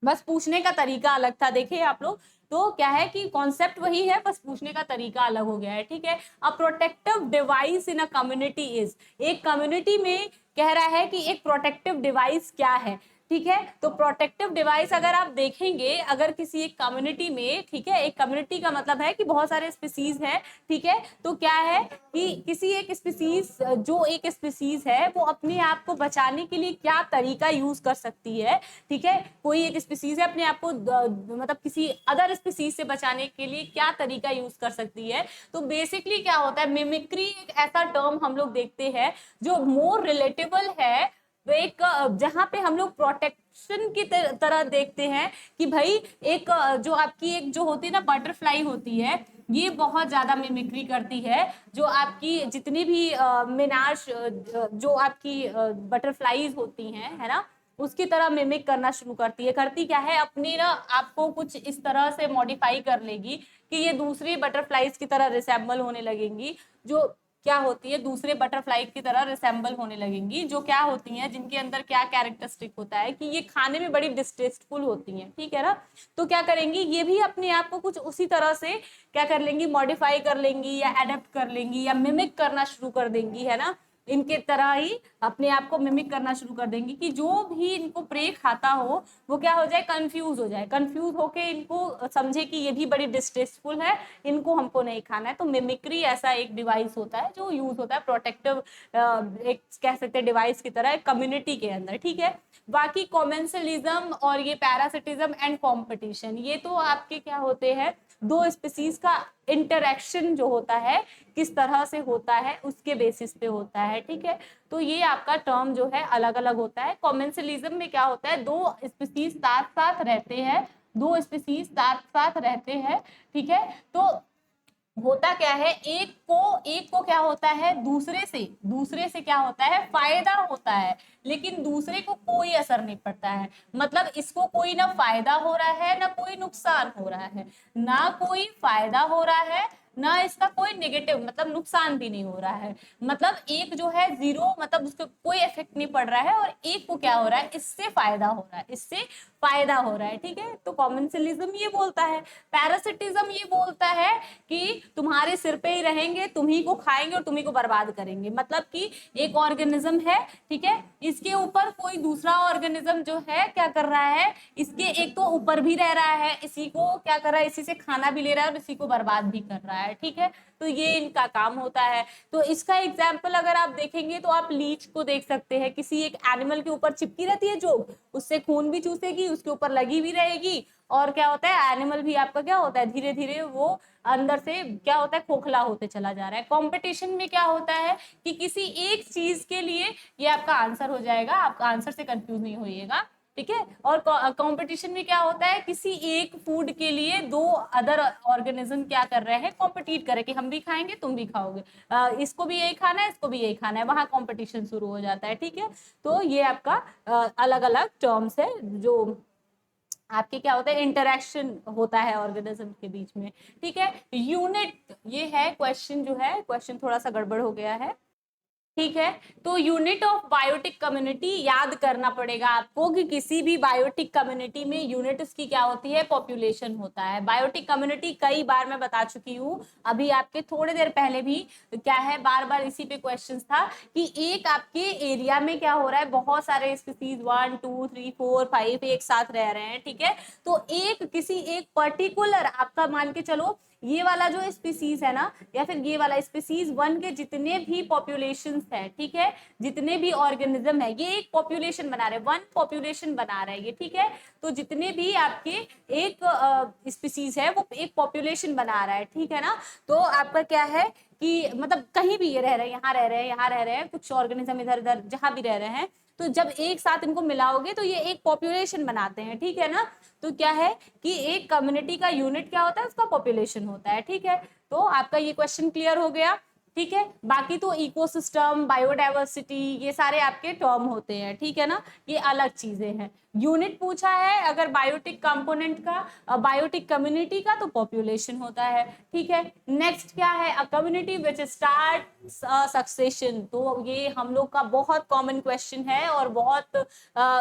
बस पूछने का तरीका अलग था, देखिए आप लोग, तो क्या है कि कॉन्सेप्ट वही है, बस पूछने का तरीका अलग हो गया है, ठीक है। A protective device in a community is, एक कम्युनिटी में कह रहा है कि एक प्रोटेक्टिव डिवाइस क्या है, ठीक है। तो प्रोटेक्टिव डिवाइस अगर आप देखेंगे, अगर किसी एक कम्युनिटी में, ठीक है, एक कम्युनिटी का मतलब है कि बहुत सारे स्पीसीज हैं, ठीक है, तो क्या है कि किसी एक स्पीसीज, जो एक स्पीसीज है वो अपने आप को बचाने के लिए क्या तरीका यूज कर सकती है, ठीक है, कोई एक स्पीसीज है अपने आप को मतलब किसी अदर स्पीसीज से बचाने के लिए क्या तरीका यूज कर सकती है। तो बेसिकली क्या होता है, मिमिक्री एक ऐसा टर्म हम लोग देखते हैं जो मोर रिलेटेबल है, एक जहां पे हम लोग प्रोटेक्शन की तरह देखते हैं कि भाई एक जो आपकी एक जो होती है ना बटरफ्लाई होती है, ये बहुत ज्यादा मिमिक्री करती है, जो आपकी जितनी भी मिनाश जो आपकी बटरफ्लाईज होती हैं, है ना, उसकी तरह मिमिक करना शुरू करती है। करती क्या है, अपनी ना आपको कुछ इस तरह से मॉडिफाई कर लेगी कि ये दूसरी बटरफ्लाईज की तरह रिसेम्बल होने लगेंगी, जो क्या होती है, दूसरे बटरफ्लाई की तरह रिसेम्बल होने लगेंगी, जो क्या होती हैं, जिनके अंदर क्या कैरेक्टरिस्टिक होता है कि ये खाने में बड़ी डिस्टेस्टफुल होती हैं, ठीक है ना। तो क्या करेंगी, ये भी अपने आप को कुछ उसी तरह से क्या कर लेंगी, मॉडिफाई कर लेंगी या एडेप्ट कर लेंगी या मिमिक करना शुरू कर देंगी, है ना, इनके तरह ही अपने आप को मिमिक करना शुरू कर देंगी कि जो भी इनको प्रे खाता हो वो क्या हो जाए, कंफ्यूज हो जाए, कंफ्यूज होके इनको समझे कि ये भी बड़ी डिस्टेस्टफुल है, इनको हमको नहीं खाना है। तो मिमिक्री ऐसा एक डिवाइस होता है जो यूज होता है प्रोटेक्टिव, एक कह सकते हैं डिवाइस की तरह कम्युनिटी के अंदर, ठीक है। बाकी कॉमेंसलिज्म और ये पैरासिटिज्म एंड कॉम्पिटिशन, ये तो आपके क्या होते हैं, दो स्पीसीज का इंटरेक्शन जो होता है किस तरह से होता है उसके बेसिस पे होता है, ठीक है। तो ये आपका टर्म जो है अलग अलग होता है। कॉमेंसलिज्म में क्या होता है, दो स्पीसीज साथ साथ रहते हैं, दो स्पीसीज साथ साथ रहते हैं, ठीक है। तो होता क्या है, एक को क्या होता है, दूसरे से क्या होता है, फायदा होता है, लेकिन दूसरे को कोई असर नहीं पड़ता है, मतलब इसको कोई ना फायदा हो रहा है ना कोई नुकसान हो रहा है, ना कोई फायदा हो रहा है ना इसका कोई नेगेटिव मतलब नुकसान भी नहीं हो रहा है, मतलब एक जो है जीरो, मतलब उसको कोई इफेक्ट नहीं पड़ रहा है, और एक को क्या हो रहा है, इससे फायदा हो रहा है, इससे फायदा हो रहा है, ठीक है। तो कॉमेंसलिज्म ये बोलता है। पैरासिटिज्म ये बोलता है कि तुम्हारे सिर पे ही रहेंगे, तुम्ही को खाएंगे और तुम्ही को बर्बाद करेंगे, मतलब कि एक ऑर्गेनिज्म है, ठीक है, इसके ऊपर कोई दूसरा ऑर्गेनिज्म जो है क्या कर रहा है, इसके एक तो ऊपर भी रह रहा है, इसी को क्या कर रहा है, इसी से खाना भी ले रहा है और इसी को बर्बाद भी कर रहा है, है, ठीक है। तो ये इनका काम होता है। तो इसका एग्जाम्पल अगर आप देखेंगे तो आप लीच को देख सकते हैं, किसी एक एनिमल के ऊपर चिपकी रहती है जो, उससे खून भी चूसेगी, उसके ऊपर लगी भी रहेगी, और क्या होता है एनिमल भी आपका क्या होता है धीरे धीरे वो अंदर से क्या होता है खोखला होते चला जा रहा है। कंपटीशन में क्या होता है कि किसी एक चीज के लिए, ये आपका आंसर हो जाएगा, आपका आंसर से कंफ्यूज नहीं होइएगा, ठीक है। और कंपटीशन में क्या होता है किसी एक फूड के लिए दो अदर ऑर्गेनिज्म क्या कर रहे हैं कॉम्पिटिट करे कि हम भी खाएंगे तुम भी खाओगे, इसको भी यही खाना है इसको भी यही खाना है, वहां कंपटीशन शुरू हो जाता है, ठीक है। तो ये आपका अलग अलग टर्म्स है जो आपके क्या होता है इंटरेक्शन होता है ऑर्गेनिज्म के बीच में, ठीक है। यूनिट ये है क्वेश्चन, जो है क्वेश्चन थोड़ा सा गड़बड़ हो गया है, ठीक है। तो यूनिट ऑफ बायोटिक कम्युनिटी याद करना पड़ेगा आपको कि किसी भी बायोटिक कम्युनिटी में यूनिट उसकी क्या होती है पॉपुलेशन होता है। बायोटिक कम्युनिटी कई बार मैं बता चुकी हूँ, अभी आपके थोड़ी देर पहले भी क्या है बार बार इसी पे क्वेश्चन था कि एक आपके एरिया में क्या हो रहा है बहुत सारे स्पीसीज 1 2 3 4 5 एक साथ रह रहे हैं, ठीक है। तो एक किसी एक पर्टिकुलर आपका मान के चलो ये वाला जो स्पीसीज है ना या फिर ये वाला स्पीसीज 1 के जितने भी पॉपुलेशन है, ठीक है, जितने भी ऑर्गेनिज्म है ये एक पॉपुलेशन बना रहे हैं, 1 पॉपुलेशन बना रहा है ये, ठीक है। तो जितने भी आपके एक स्पीसीज है वो एक पॉपुलेशन बना रहा है, ठीक है ना। तो आपका क्या है कि मतलब कहीं भी ये रह रहे हैं, यहाँ रह रहे हैं, यहाँ रह रहे हैं, कुछ ऑर्गेनिज्म इधर उधर जहां भी रह रहे हैं, तो जब एक साथ इनको मिलाओगे तो ये एक पॉपुलेशन बनाते हैं, ठीक है ना। तो क्या है कि एक कम्युनिटी का यूनिट क्या होता है उसका पॉपुलेशन होता है, ठीक है। तो आपका ये क्वेश्चन क्लियर हो गया, ठीक है। बाकी तो इकोसिस्टम बायोडाइवर्सिटी ये सारे आपके टर्म होते हैं, ठीक है ना, ये अलग चीजें हैं। यूनिट पूछा है अगर बायोटिक कंपोनेंट का बायोटिक कम्युनिटी का तो पॉपुलेशन होता है, ठीक है। नेक्स्ट क्या है a community which start succession, तो ये हम लोग का बहुत कॉमन क्वेश्चन है और बहुत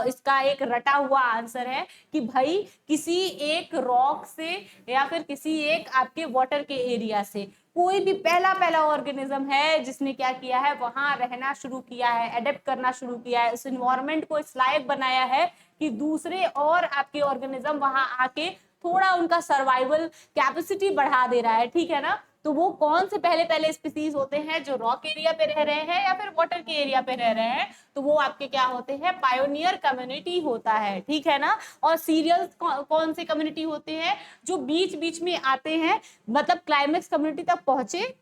इसका एक रटा हुआ आंसर है कि भाई किसी एक रॉक से या फिर किसी एक आपके वाटर के एरिया से कोई भी पहला पहला ऑर्गेनिज्म है जिसने क्या किया है वहां रहना शुरू किया है, एडेप्ट करना शुरू किया है, उस इन्वायरमेंट को इस लायक बनाया है कि दूसरे और आपके ऑर्गेनिज्म वहां आके थोड़ा उनका सर्वाइवल कैपेसिटी बढ़ा दे रहा है, ठीक है ना। तो वो कौन से पहले पहले स्पीसीज होते हैं जो रॉक एरिया पे रह रहे हैं या फिर वाटर के एरिया पे रह रहे हैं, तो वो आपके क्या होते हैं पायोनियर कम्युनिटी होता है, ठीक है ना। और सीरियल कौन से कम्युनिटी होते हैं जो बीच बीच में आते हैं, मतलब क्लाइमेक्स कम्युनिटी तक पहुंचे,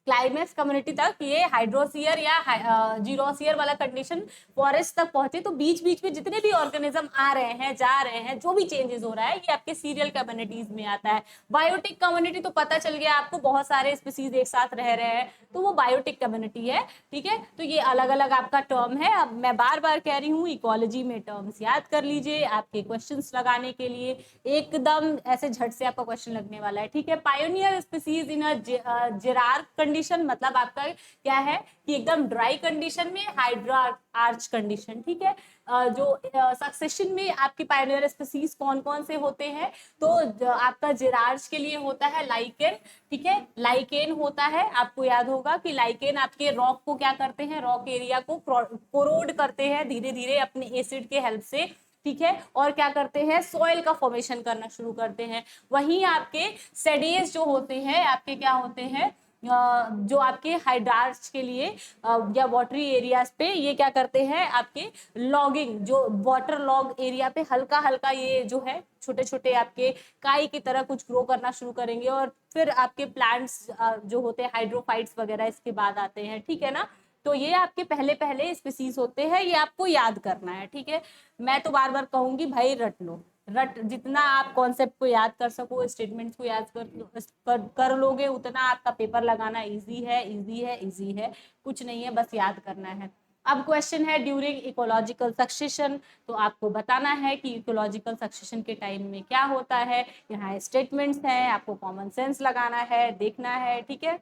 क्लाइमेक्स कम्युनिटी तक ये हाइड्रोसियर या जीरोसियर वाला कंडीशन फॉरेस्ट तक पहुंचे, तो बीच बीच में जितने भी ऑर्गेनिज्म आ रहे हैं जा रहे हैं जो भी चेंजेस हो रहा है ये आपके सीरियल कम्युनिटीज में आता है। बायोटिक कम्युनिटी तो पता चल गया आपको बहुत सारे स्पीसीज एक साथ रह रहे हैं तो वो बायोटिक कम्युनिटी है, ठीक है। तो ये अलग अलग आपका टर्म है। अब मैं बार बार कह रही हूँ इकोलॉजी में टर्म्स याद कर लीजिए आपके क्वेश्चंस लगाने के लिए, एकदम ऐसे झट से आपका क्वेश्चन लगने वाला है, ठीक है। पायोनियर स्पीसीज इन जिरार्क कंडीशन मतलब आपका क्या है कि एकदम ड्राई कंडीशन में हाइड्रा आर्च कंडीशन, ठीक है। जो सक्सेशन में आपकी पायोनियर स्पीसीज कौन कौन से होते हैं, तो आपका जिरार्च के लिए होता है लाइकेन, ठीक है। लाइकेन होता है, आपको याद होगा कि लाइकेन आपके रॉक को क्या करते हैं, रॉक एरिया को कोरोड करते हैं धीरे धीरे अपने एसिड के हेल्प से, ठीक है। और क्या करते हैं सॉइल का फॉर्मेशन करना शुरू करते हैं। वहीं आपके सेडेज जो होते हैं आपके क्या होते हैं जो आपके हाइड्रार्च के लिए या वाटरी एरियाज पे ये क्या करते हैं आपके लॉगिंग, जो वाटर लॉग एरिया पे हल्का हल्का ये जो है छोटे छोटे आपके काई की तरह कुछ ग्रो करना शुरू करेंगे और फिर आपके प्लांट्स जो होते हैं हाइड्रोफाइट्स वगैरह इसके बाद आते हैं, ठीक है ना। तो ये आपके पहले पहले स्पीसीज होते हैं, ये आपको याद करना है, ठीक है। मैं तो बार बार कहूंगी भाई रट लो, रट जितना आप कॉन्सेप्ट को याद कर सको स्टेटमेंट्स को याद कर लोगे उतना आपका पेपर लगाना इजी है, इजी है, इजी है, कुछ नहीं है, बस याद करना है। अब क्वेश्चन है ड्यूरिंग इकोलॉजिकल सक्सेशन, तो आपको बताना है कि इकोलॉजिकल सक्सेशन के टाइम में क्या होता है। यहाँ स्टेटमेंट्स हैं, आपको कॉमन सेंस लगाना है, देखना है, ठीक है।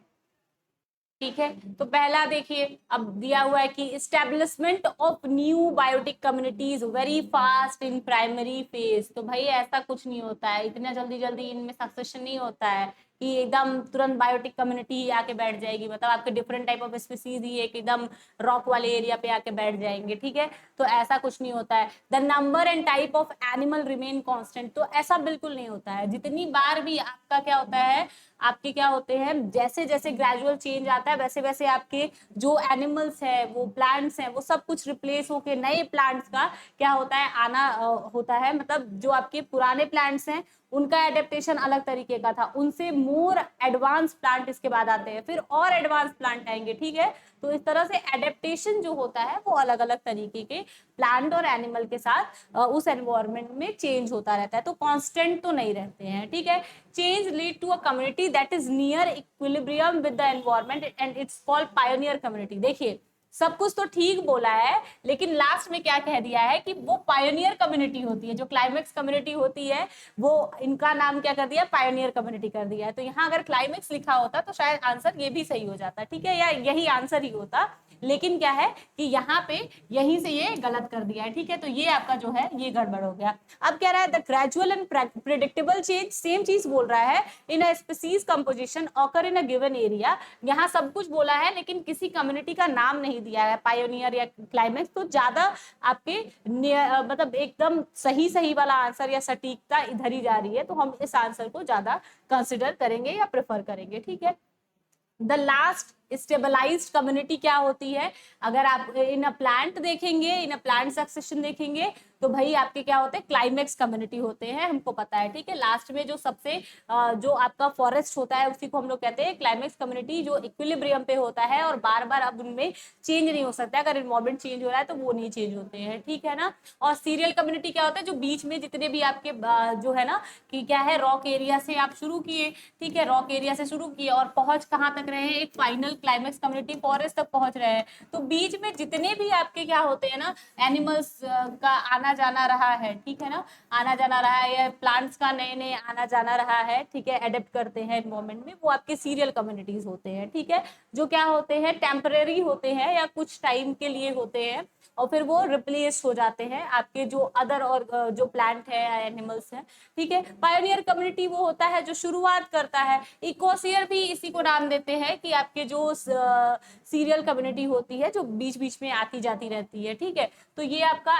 ठीक है, तो पहला देखिए अब दिया हुआ है कि establishment of new biotic communities very fast in primary phase, तो भाई ऐसा कुछ नहीं होता है, इतना जल्दी जल्दी इनमें सक्सेशन नहीं होता है कि एकदम तुरंत बायोटिक कम्युनिटी ही आके बैठ जाएगी, मतलब आपके डिफरेंट टाइप ऑफ स्पीसीज ही एक एकदम रॉक वाले एरिया पे आके बैठ जाएंगे, ठीक है। तो ऐसा कुछ नहीं होता है। The number and type of animal remain constant, तो ऐसा बिल्कुल नहीं होता है, जितनी बार भी आपका क्या होता है आपके क्या होते हैं, जैसे जैसे ग्रेजुअल चेंज आता है वैसे वैसे आपके जो एनिमल्स है, वो प्लांट्स हैं, वो सब कुछ रिप्लेस होके नए प्लांट्स का क्या होता है, आना होता है। मतलब जो आपके पुराने प्लांट्स हैं उनका एडेप्टेशन अलग तरीके का था, उनसे मोर एडवांस प्लांट इसके बाद आते हैं, फिर और एडवांस प्लांट आएंगे, ठीक है। तो इस तरह से एडेप्टेशन जो होता है वो अलग अलग तरीके के प्लांट और एनिमल के साथ उस एनवायरमेंट में चेंज होता रहता है, तो कांस्टेंट तो नहीं रहते हैं, ठीक है। Change lead to a community that is near equilibrium with the environment and it's called pioneer community. देखिए सब कुछ तो ठीक बोला है, लेकिन लास्ट में क्या कह दिया है कि वो पायोनियर कम्युनिटी होती है, जो क्लाइमेक्स कम्युनिटी होती है वो इनका नाम क्या कर दिया, पायोनियर कम्युनिटी कर दिया है। तो यहाँ अगर क्लाइमेक्स लिखा होता तो शायद आंसर ये भी सही हो जाता, ठीक है, या यही आंसर ही होता, लेकिन क्या है कि यहाँ पे यहीं से ये गलत कर दिया है, ठीक है। तो ये आपका जो है ये गड़बड़ हो गया। अब कह रहा है the gradual and predictable change, same चीज बोल रहा है, in a species composition occur in a given area. यहाँ सब कुछ बोला है लेकिन किसी कम्युनिटी का नाम नहीं दिया है, पायोनियर या क्लाइमेक्स। तो ज्यादा आपके मतलब एकदम सही सही वाला आंसर या सटीकता इधर ही जा रही है, तो हम इस आंसर को ज्यादा कंसिडर करेंगे या प्रेफर करेंगे, ठीक है। द लास्ट स्टेबलाइज्ड कम्युनिटी क्या होती है, अगर आप इन अ प्लांट देखेंगे, इन अ प्लांट सक्सेशन देखेंगे, तो भाई आपके क्या होते हैं, क्लाइमेक्स कम्युनिटी होते हैं, हमको पता है, ठीक है। लास्ट में जो सबसे जो आपका फॉरेस्ट होता है उसी को हम लोग कहते हैं क्लाइमेक्स कम्युनिटी, जो इक्विलिब्रियम पे होता है और बार बार अब उनमें चेंज नहीं हो सकता, अगर इन्वायरमेंट चेंज हो रहा है तो वो नहीं चेंज होते हैं, ठीक है ना। और सीरियल कम्युनिटी क्या होता है, जो बीच में जितने भी आपके जो है ना कि क्या है, रॉक एरिया से आप शुरू किए, ठीक है, रॉक एरिया से शुरू किए और पहुंच कहाँ तक रहे हैं, एक फाइनल क्लाइमेक्स कम्युनिटी फॉरेस्ट तक पहुंच रहे हैं। तो बीच में जितने भी आपके क्या होते हैं ना, एनिमल्स का आना जाना रहा है, ठीक है ना, आना जाना रहा है, या प्लांट्स का नए नए आना जाना रहा है, ठीक है, एडेप्ट करते हैं एनवायरमेंट में, वो आपके सीरियल कम्युनिटीज होते हैं, ठीक है, जो क्या होते हैं, टेम्परेरी होते हैं या कुछ टाइम के लिए होते हैं और फिर वो रिप्लेस हो जाते हैं आपके जो अदर और जो प्लांट है एनिमल्स है, ठीक है। पायोनियर कम्युनिटी वो होता है जो शुरुआत करता है। इकोसियर भी इसी को नाम देते हैं कि आपके जो सीरियल कम्युनिटी होती है जो बीच बीच में आती जाती रहती है, ठीक है। तो ये आपका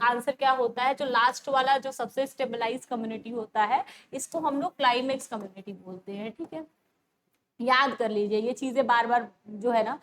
आंसर क्या होता है, जो लास्ट वाला जो सबसे स्टेबलाइज कम्युनिटी होता है, इसको हम लोग क्लाइमेक्स कम्युनिटी बोलते हैं, ठीक है। याद कर लीजिए, ये चीजें बार बार जो है ना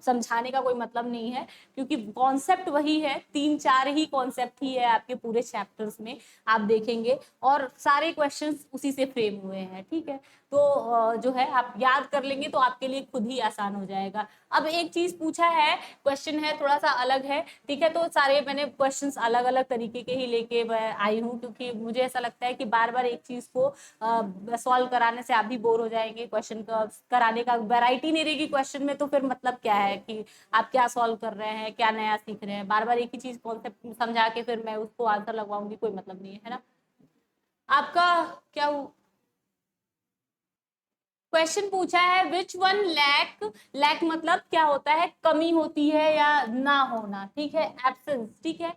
समझाने का कोई मतलब नहीं है, क्योंकि कॉन्सेप्ट वही है, 3-4 ही कॉन्सेप्ट ही है आपके पूरे चैप्टर्स में, आप देखेंगे और सारे क्वेश्चंस उसी से फ्रेम हुए हैं, ठीक है। तो जो है आप याद कर लेंगे तो आपके लिए खुद ही आसान हो जाएगा। अब एक चीज पूछा है, क्वेश्चन है थोड़ा सा अलग है, ठीक है, तो सारे मैंने क्वेश्चंस अलग अलग तरीके के ही लेके आई हूँ, क्योंकि मुझे ऐसा लगता है कि बार बार एक चीज को सॉल्व कराने से आप भी बोर हो जाएंगे, क्वेश्चन का कराने का वैरायटी नहीं रहेगी क्वेश्चन में, तो फिर मतलब क्या है कि आप क्या सॉल्व कर रहे हैं, क्या नया सीख रहे हैं, बार बार एक ही चीज कॉन्सेप्ट समझा के फिर मैं उसको आंसर लगवाऊंगी, कोई मतलब नहीं है ना। आपका क्या क्वेश्चन पूछा है, विच वन लैक, लैक मतलब क्या होता है, कमी होती है या ना होना, ठीक है, एब्सेंस, ठीक है।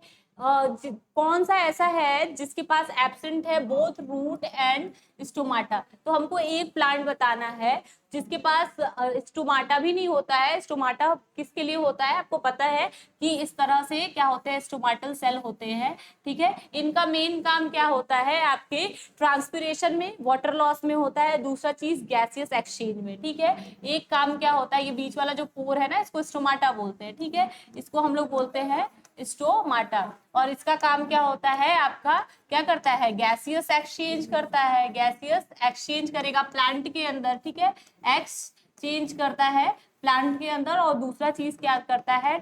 कौन सा ऐसा है जिसके पास एब्सेंट है बोथ रूट एंड स्टोमाटा, तो हमको एक प्लांट बताना है जिसके पास स्टोमाटा भी नहीं होता है। स्टोमाटा किसके लिए होता है, आपको पता है कि इस तरह से क्या होते हैं, स्टोमाटल सेल होते हैं, ठीक है। इनका मेन काम क्या होता है, आपके ट्रांसपिरेशन में, वाटर लॉस में होता है, दूसरा चीज गैसियस एक्सचेंज में, ठीक है। एक काम क्या होता है, ये बीच वाला जो पोर है ना, इसको स्टोमाटा बोलते हैं, ठीक है, इसको हम लोग बोलते हैं स्टोमाटा। और इसका काम क्या होता है, आपका क्या करता है, गैसियस एक्सचेंज करता है, गैसियस एक्सचेंज करेगा प्लांट के अंदर, ठीक है, एक्सचेंज करता है प्लांट के अंदर। और दूसरा चीज क्या करता है,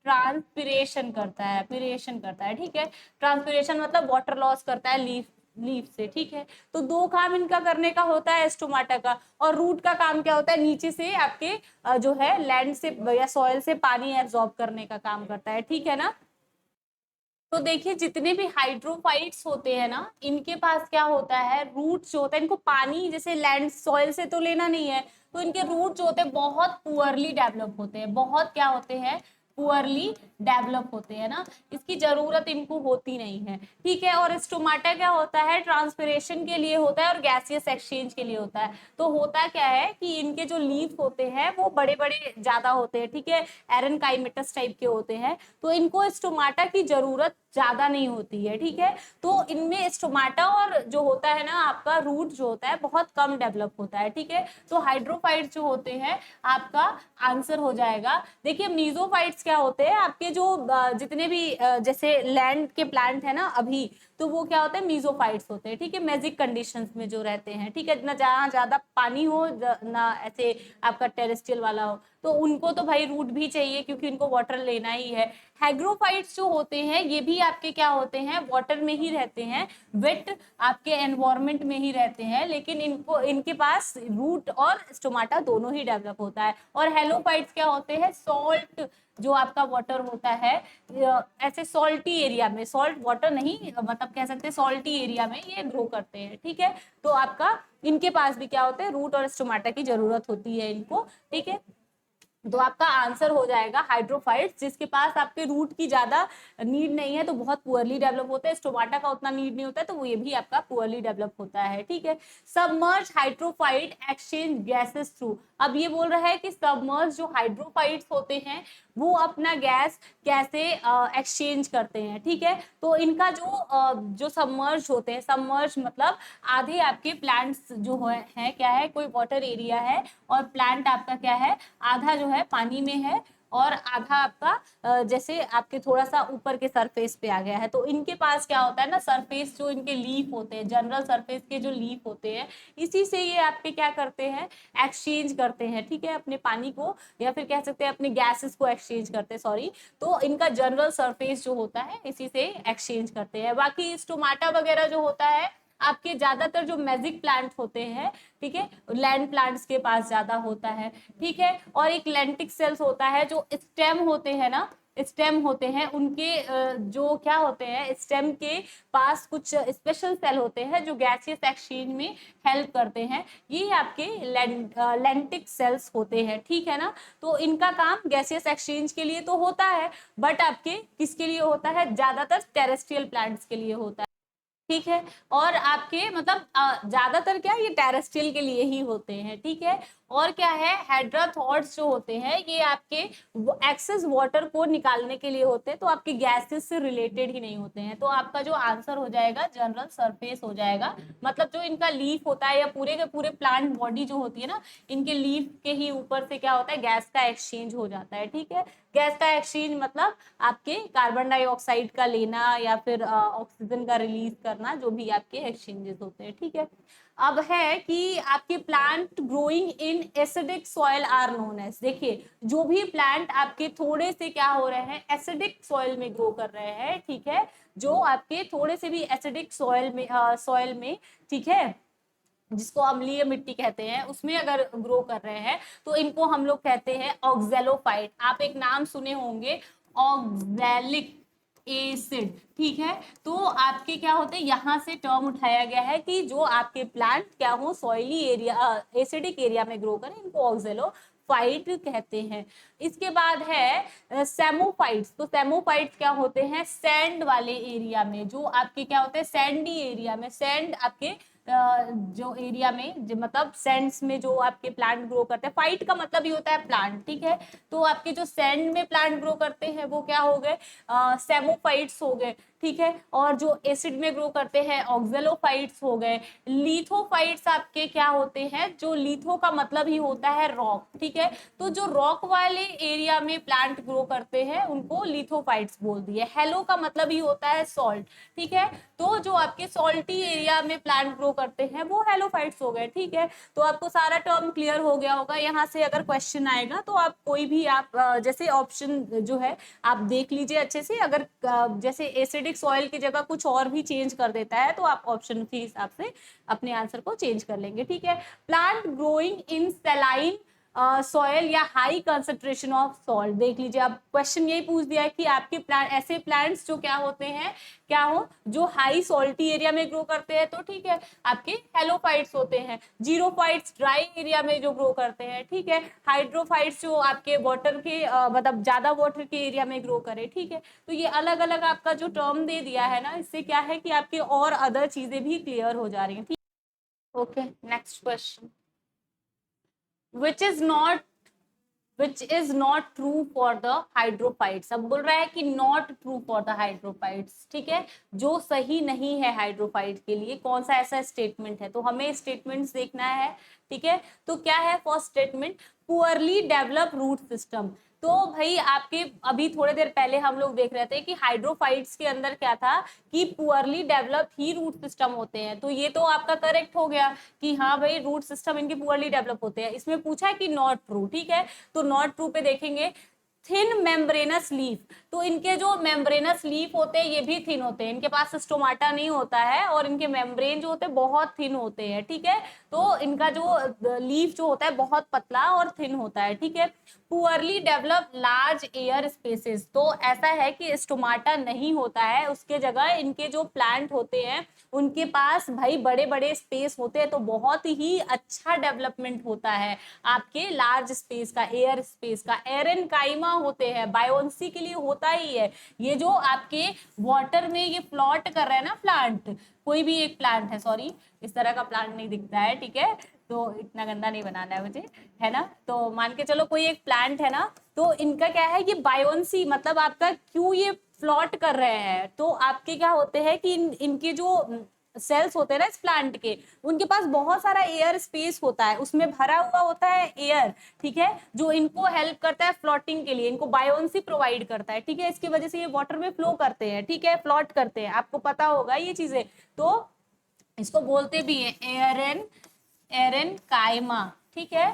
ट्रांसपिरेशन करता है, पिरेशन करता है, ठीक है। ट्रांसपिरेशन मतलब वाटर लॉस करता है लीफ लीफ से, ठीक है। तो दो काम इनका करने का होता है स्टोमाटा का। और रूट का काम क्या होता है, नीचे से आपके जो है लैंड से या सॉइल से पानी एब्जॉर्ब करने का काम करता है, ठीक है ना। तो देखिए जितने भी हाइड्रोफाइट्स होते हैं ना, इनके पास क्या होता है, रूट जो होता है, इनको पानी जैसे लैंड सॉइल से तो लेना नहीं है, तो इनके रूट जो होते हैं बहुत पुअरली डेवलप होते हैं, बहुत क्या होते हैं, पुअरली डेवलप होते हैं ना, इसकी जरूरत इनको होती नहीं है, ठीक है। और स्टोमाटा क्या होता है, ट्रांसपिरेशन के लिए होता है और गैसियस एक्सचेंज के लिए होता है। तो होता क्या है कि इनके जो लीफ होते हैं वो बड़े बड़े ज्यादा होते हैं, ठीक है, एरनकाइमेटस टाइप के होते हैं, तो इनको स्टोमाटा की जरूरत ज्यादा नहीं होती है, ठीक है। तो इनमें स्टोमाटा और जो होता है ना आपका रूट जो होता है बहुत कम डेवलप होता है, ठीक है। तो हाइड्रोफाइट्स जो होते हैं आपका आंसर हो जाएगा। देखिए मीजोफाइट्स क्या होते हैं, आपके जो जितने भी जैसे लैंड के प्लांट है ना अभी, तो वो क्या होते हैं, मीजोफाइट्स होते हैं, ठीक है, मैजिक कंडीशंस में जो रहते हैं, ठीक है, ना जहाँ ज्यादा पानी हो ना ऐसे आपका टेरेस्ट्रियल वाला हो, तो उनको तो भाई रूट भी चाहिए क्योंकि उनको वाटर लेना ही है। हैग्रोफाइट्स जो होते हैं ये भी आपके क्या होते हैं, वाटर में ही रहते हैं, वेट आपके एनवायरमेंट में ही रहते हैं, लेकिन इनको इनके पास रूट और स्टोमाटा दोनों ही डेवलप होता है। और हेलोफाइट्स क्या होते हैं, सॉल्ट जो आपका वाटर होता है, ऐसे सॉल्टी एरिया में, सॉल्ट वाटर नहीं मतलब कह सकते हैं सॉल्टी एरिया में ये ग्रो करते हैं, ठीक है। तो आपका इनके पास भी क्या होते हैं, रूट और स्टोमाटा की जरूरत होती है इनको, ठीक है। तो आपका आंसर हो जाएगा हाइड्रोफाइट्स, जिसके पास आपके रूट की ज्यादा नीड नहीं है तो बहुत पुअरली डेवलप होता है, स्टोमाटा का उतना नीड नहीं होता है तो वो ये भी आपका पुअरली डेवलप होता है, ठीक है। Submerge hydrophyte exchange gases through, अब ये बोल रहा है कि सबमर्ज जो हाइड्रोफाइट्स होते हैं वो अपना गैस कैसे एक्सचेंज करते हैं, ठीक है। तो इनका जो सबमर्ज होते हैं, सबमर्ज मतलब आधे आपके प्लांट्स जो है क्या है, कोई वाटर एरिया है और प्लांट आपका क्या है, आधा जो है पानी में है और आधा आपका जैसे आपके थोड़ा सा ऊपर के सरफेस पे आ गया है। तो इनके पास क्या होता है ना, सरफेस जो इनके लीफ होते हैं, जनरल सरफेस के जो लीफ होते हैं, इसी से ये आपके क्या करते हैं, एक्सचेंज करते हैं, ठीक है, अपने पानी को या फिर कह सकते हैं अपने गैसेस को एक्सचेंज करते हैं, सॉरी। तो इनका जनरल सरफेस जो होता है इसी से एक्सचेंज करते हैं। बाकी स्टोमाटा वगैरह जो होता है आपके ज्यादातर जो मैजिक प्लांट होते हैं, ठीक है, लैंड प्लांट्स के पास ज्यादा होता है, ठीक है। और एक लेंटिक सेल्स होता है, जो स्टेम होते हैं ना, स्टेम होते हैं उनके जो क्या होते हैं, स्टेम के पास कुछ स्पेशल सेल होते हैं जो गैसियस एक्सचेंज में हेल्प करते हैं, ये आपके लेंटिक सेल्स होते हैं, ठीक है ना। तो इनका काम गैसियस एक्सचेंज के लिए तो होता है, बट आपके किसके लिए होता है, ज्यादातर टेरेस्ट्रियल प्लांट्स के लिए होता है, ठीक है। और आपके मतलब ज्यादातर क्या ये टेरेस्ट्रियल के लिए ही होते हैं, ठीक है। और क्या है, हाइड्रोथॉट्स जो होते हैं ये आपके एक्सेस वाटर को निकालने के लिए होते हैं, तो आपके गैसेस से रिलेटेड ही नहीं होते हैं। तो आपका जो आंसर हो जाएगा जनरल सरफेस हो जाएगा, मतलब जो इनका लीफ होता है या पूरे के पूरे प्लांट बॉडी जो होती है ना, इनके लीफ के ही ऊपर से क्या होता है, गैस का एक्सचेंज हो जाता है, ठीक है। गैस का एक्सचेंज मतलब आपके कार्बन डाइऑक्साइड का लेना या फिर ऑक्सीजन का रिलीज करना, जो भी आपके एक्सचेंजेस होते हैं, ठीक है। अब है कि आपके plant growing in acidic soil are known as, देखिए जो भी प्लांट आपके थोड़े से क्या हो रहे हैं, एसिडिक सॉइल में ग्रो कर रहे हैं, ठीक है, जो आपके थोड़े से भी एसिडिक सॉइल में, ठीक है, जिसको अम्लीय मिट्टी कहते हैं, उसमें अगर ग्रो कर रहे हैं तो इनको हम लोग कहते हैं ऑक्जेलोफाइट। आप एक नाम सुने होंगे, ऑक्जेलिक एसिड, ठीक है। तो आपके क्या होते हैं, यहाँ से टर्म उठाया गया है कि जो आपके प्लांट क्या हो, सॉइली एरिया एसिडिक एरिया में ग्रो करें, इनको ऑक्जेलो फाइट कहते हैं। इसके बाद है सेमोफाइट्स। तो सेमोफाइट्स क्या होते हैं, सैंड वाले एरिया में, जो आपके क्या होते हैं, सैंडी एरिया में, सैंड आपके जो एरिया में मतलब सैंड्स में जो आपके प्लांट ग्रो करते हैं, फाइट का मतलब ही होता है प्लांट, ठीक है। तो आपके जो सैंड में प्लांट ग्रो करते हैं वो क्या हो गए, सेमोफाइट्स हो गए, ठीक है। और जो एसिड में ग्रो करते हैं ऑक्जेलोफाइट्स हो गए। लिथोफाइट्स आपके क्या होते हैं, जो लिथो का मतलब ही होता है रॉक, ठीक है। तो जो रॉक वाले एरिया में प्लांट ग्रो करते हैं उनको लिथोफाइट्स बोल दिए। हेलो का मतलब ही होता है सॉल्ट, ठीक है। तो जो आपके सॉल्टी एरिया में प्लांट ग्रो करते हैं वो हेलोफाइट्स हो गए, ठीक है। तो आपको सारा टर्म क्लियर हो गया होगा। यहाँ से अगर क्वेश्चन आएगा तो आप कोई भी आप जैसे ऑप्शन जो है आप देख लीजिए अच्छे से, अगर जैसे एसिडिक सॉइल की जगह कुछ और भी चेंज कर देता है तो आप ऑप्शन के हिसाब से अपने आंसर को चेंज कर लेंगे, ठीक है। प्लांट ग्रोइंग इन सैलाइन सॉयल या हाई कंसंट्रेशन ऑफ सॉल्ट। देख लीजिए, अब क्वेश्चन यही पूछ दिया है कि आपके प्लांट, ऐसे प्लांट्स जो क्या होते हैं, क्या हो, जो हाई सॉल्टी एरिया में ग्रो करते हैं, तो ठीक है, आपके हेलोफाइट्स होते हैं। जीरोफाइट्स ड्राई एरिया में जो ग्रो करते हैं, ठीक है। हाइड्रोफाइट्स जो आपके वाटर के मतलब ज्यादा वाटर के एरिया में ग्रो करे, ठीक है। तो ये अलग अलग आपका जो टर्म दे दिया है ना, इससे क्या है कि आपकी और अदर चीजें भी क्लियर हो जा रही हैं, ठीक। Okay, next question, which is not which is not true for the hydrophytes। अब बोल रहा है कि not true for the hydrophytes, ठीक है, जो सही नहीं है हाइड्रोफाइट के लिए, कौन सा ऐसा स्टेटमेंट है, तो हमें स्टेटमेंट्स देखना है, ठीक है। तो क्या है first statement, poorly develop root system. तो भाई आपके अभी थोड़े देर पहले हम लोग देख रहे थे कि हाइड्रोफाइट्स के अंदर क्या था कि पुअरली डेवलप ही रूट सिस्टम होते हैं, तो ये तो आपका करेक्ट हो गया कि हाँ भाई रूट सिस्टम इनके पुअरली डेवलप होते हैं। इसमें पूछा है कि नॉट ट्रू, ठीक है, तो नॉट ट्रू पे देखेंगे, थिन मेम्ब्रेनस लीफ। तो इनके जो मेम्ब्रेनस लीफ होते हैं ये भी थिन होते हैं, इनके पास स्टोमाटा नहीं होता है और इनके मेम्ब्रेन जो होते हैं बहुत थिन होते हैं, ठीक है। तो इनका जो लीफ जो होता है बहुत पतला और थिन होता है, ठीक है। Poorly develop large air spaces, तो ऐसा है कि स्टोमाटा नहीं होता है, उसके जगह इनके जो प्लांट होते हैं उनके पास भाई बड़े बड़े स्पेस होते हैं, तो बहुत ही अच्छा डेवलपमेंट होता है आपके लार्ज स्पेस का, एयर स्पेस का। एरन काइमा होते हैं, बायोन्सी के लिए होता ही है। ये जो आपके वाटर में ये फ्लोट कर रहा है ना प्लांट, कोई भी एक प्लांट है, सॉरी इस तरह का प्लांट नहीं दिखता है, ठीक है, तो इतना गंदा नहीं बनाना है मुझे, है ना। तो मान के चलो कोई एक प्लांट है ना, तो इनका क्या है, ये बायोन्सी मतलब आपका क्यों ये फ्लोट कर रहे हैं, तो आपके क्या होते हैं कि इनके जो सेल्स होते हैं ना इस प्लांट के, उनके पास बहुत सारा एयर स्पेस होता है, उसमें भरा हुआ होता है एयर, ठीक है, जो इनको हेल्प करता है फ्लोटिंग के लिए, इनको बायोन्सी प्रोवाइड करता है, ठीक है। इसकी वजह से ये वाटर में फ्लो करते हैं, ठीक है, फ्लोट करते हैं, आपको पता होगा ये चीजें। तो इसको बोलते भी है एरन, एरन कायमा, ठीक है,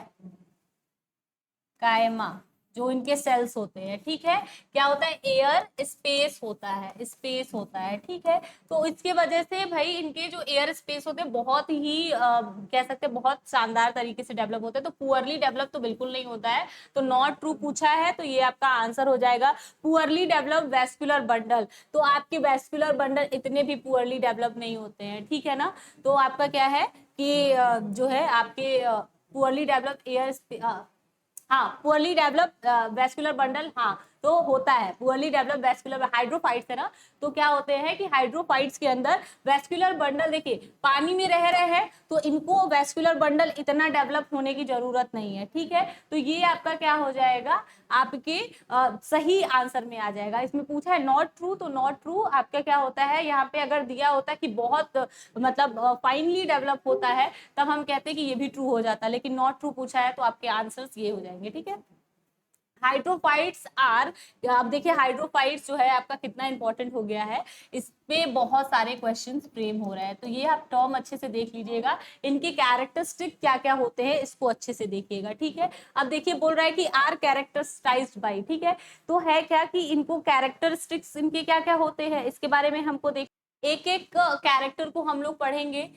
कायमा, जो इनके सेल्स होते हैं, ठीक है। क्या होता है, एयर स्पेस होता है, स्पेस होता है, ठीक है। तो इसके वजह से भाई इनके जो एयर स्पेस होते हैं बहुत ही कह सकते हैं बहुत शानदार तरीके से डेवलप होते हैं, तो पुअरली डेवलप तो बिल्कुल नहीं होता है। तो नॉट ट्रू पूछा है, तो ये आपका आंसर हो जाएगा पुअरली डेवलप वेस्कुलर बंडल। तो आपके वेस्कुलर बंडल इतने भी पुअरली डेवलप नहीं होते हैं, ठीक है ना। तो आपका क्या है कि जो है आपके पुअरली डेवलप एयर, हाँ पुअरली डेवलप वेस्कुलर बंडल, हाँ तो होता है पुअरली डेवलप वेस्कुलर हाइड्रोफाइट्स है ना। तो क्या होते हैं कि हाइड्रोफाइट्स के अंदर वेस्कुलर बंडल, देखिए पानी में रह रहे हैं तो इनको वेस्कुलर बंडल इतना डेवलप होने की जरूरत नहीं है, ठीक है। तो ये आपका क्या हो जाएगा, आपके सही आंसर में आ जाएगा। इसमें पूछा है नॉट ट्रू, तो नॉट ट्रू आपका क्या होता है, यहाँ पे अगर दिया होता कि बहुत मतलब फाइनली डेवलप होता है तब हम कहते हैं कि ये भी ट्रू हो जाता, लेकिन नॉट ट्रू पूछा है तो आपके आंसर्स ये हो जाएंगे, ठीक है। हाइड्रोफाइट्स आर, अब देखिए हाइड्रोफाइट्स जो है आपका कितना इंपॉर्टेंट हो गया है, इस पे बहुत सारे क्वेश्चंस फ्रेम हो रहे हैं, तो ये आप टर्म अच्छे से देख लीजिएगा, इनके कैरेक्टरिस्टिक क्या क्या होते हैं इसको अच्छे से देखिएगा, ठीक है। अब देखिए बोल रहा है कि आर कैरेक्टराइज्ड बाय, ठीक है, तो है क्या कि इनको कैरेक्टरिस्टिक्स इनके क्या क्या होते हैं इसके बारे में हमको देख, एक एक कैरेक्टर को हम लोग पढ़ेंगे।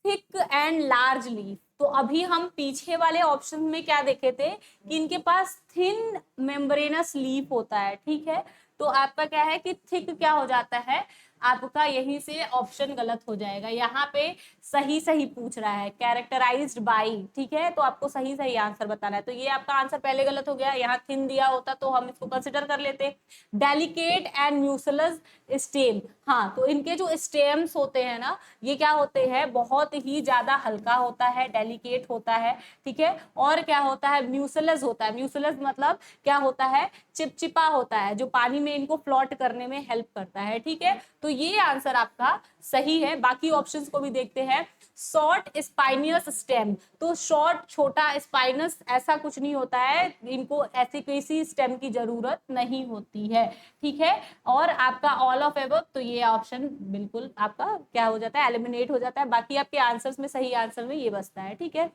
थिक एंड लार्ज लीफ, तो अभी हम पीछे वाले ऑप्शन में क्या देखे थे कि इनके पास थिन मेम्ब्रेनस लीफ होता है, ठीक है। तो आपका क्या है कि थिक क्या हो जाता है, आपका यहीं से ऑप्शन गलत हो जाएगा, यहाँ पे सही सही पूछ रहा है कैरेक्टराइज्ड बाई, ठीक है, तो आपको सही सही आंसर बताना है, तो ये आपका आंसर पहले गलत हो गया, यहाँ थिन दिया होता तो हम इसको कंसिडर कर लेते। डेलिकेट एंड म्यूसिलस स्टेम, हाँ तो इनके जो स्टेम्स होते हैं ना ये क्या होते हैं, बहुत ही ज्यादा हल्का होता है, डेलिकेट होता है, ठीक है। और क्या होता है, म्यूसिलस होता है, म्यूसिलस मतलब क्या होता है, चिपचिपा होता है, जो पानी में इनको फ्लोट करने में हेल्प करता है, ठीक है। तो ये आंसर आपका सही है। बाकी ऑप्शंस को भी देखते हैं। शॉर्ट स्पाइनियस स्टेम, तो शॉर्ट छोटा स्पाइनस ऐसा कुछ नहीं होता है, इनको ऐसी किसी स्टेम की जरूरत नहीं होती है, ठीक है। और आपका ऑल ऑफ एबव, तो ये ऑप्शन बिल्कुल आपका क्या हो जाता है, एलिमिनेट हो जाता है, बाकी आपके आंसर्स में सही आंसर में ये बचता है, ठीक है।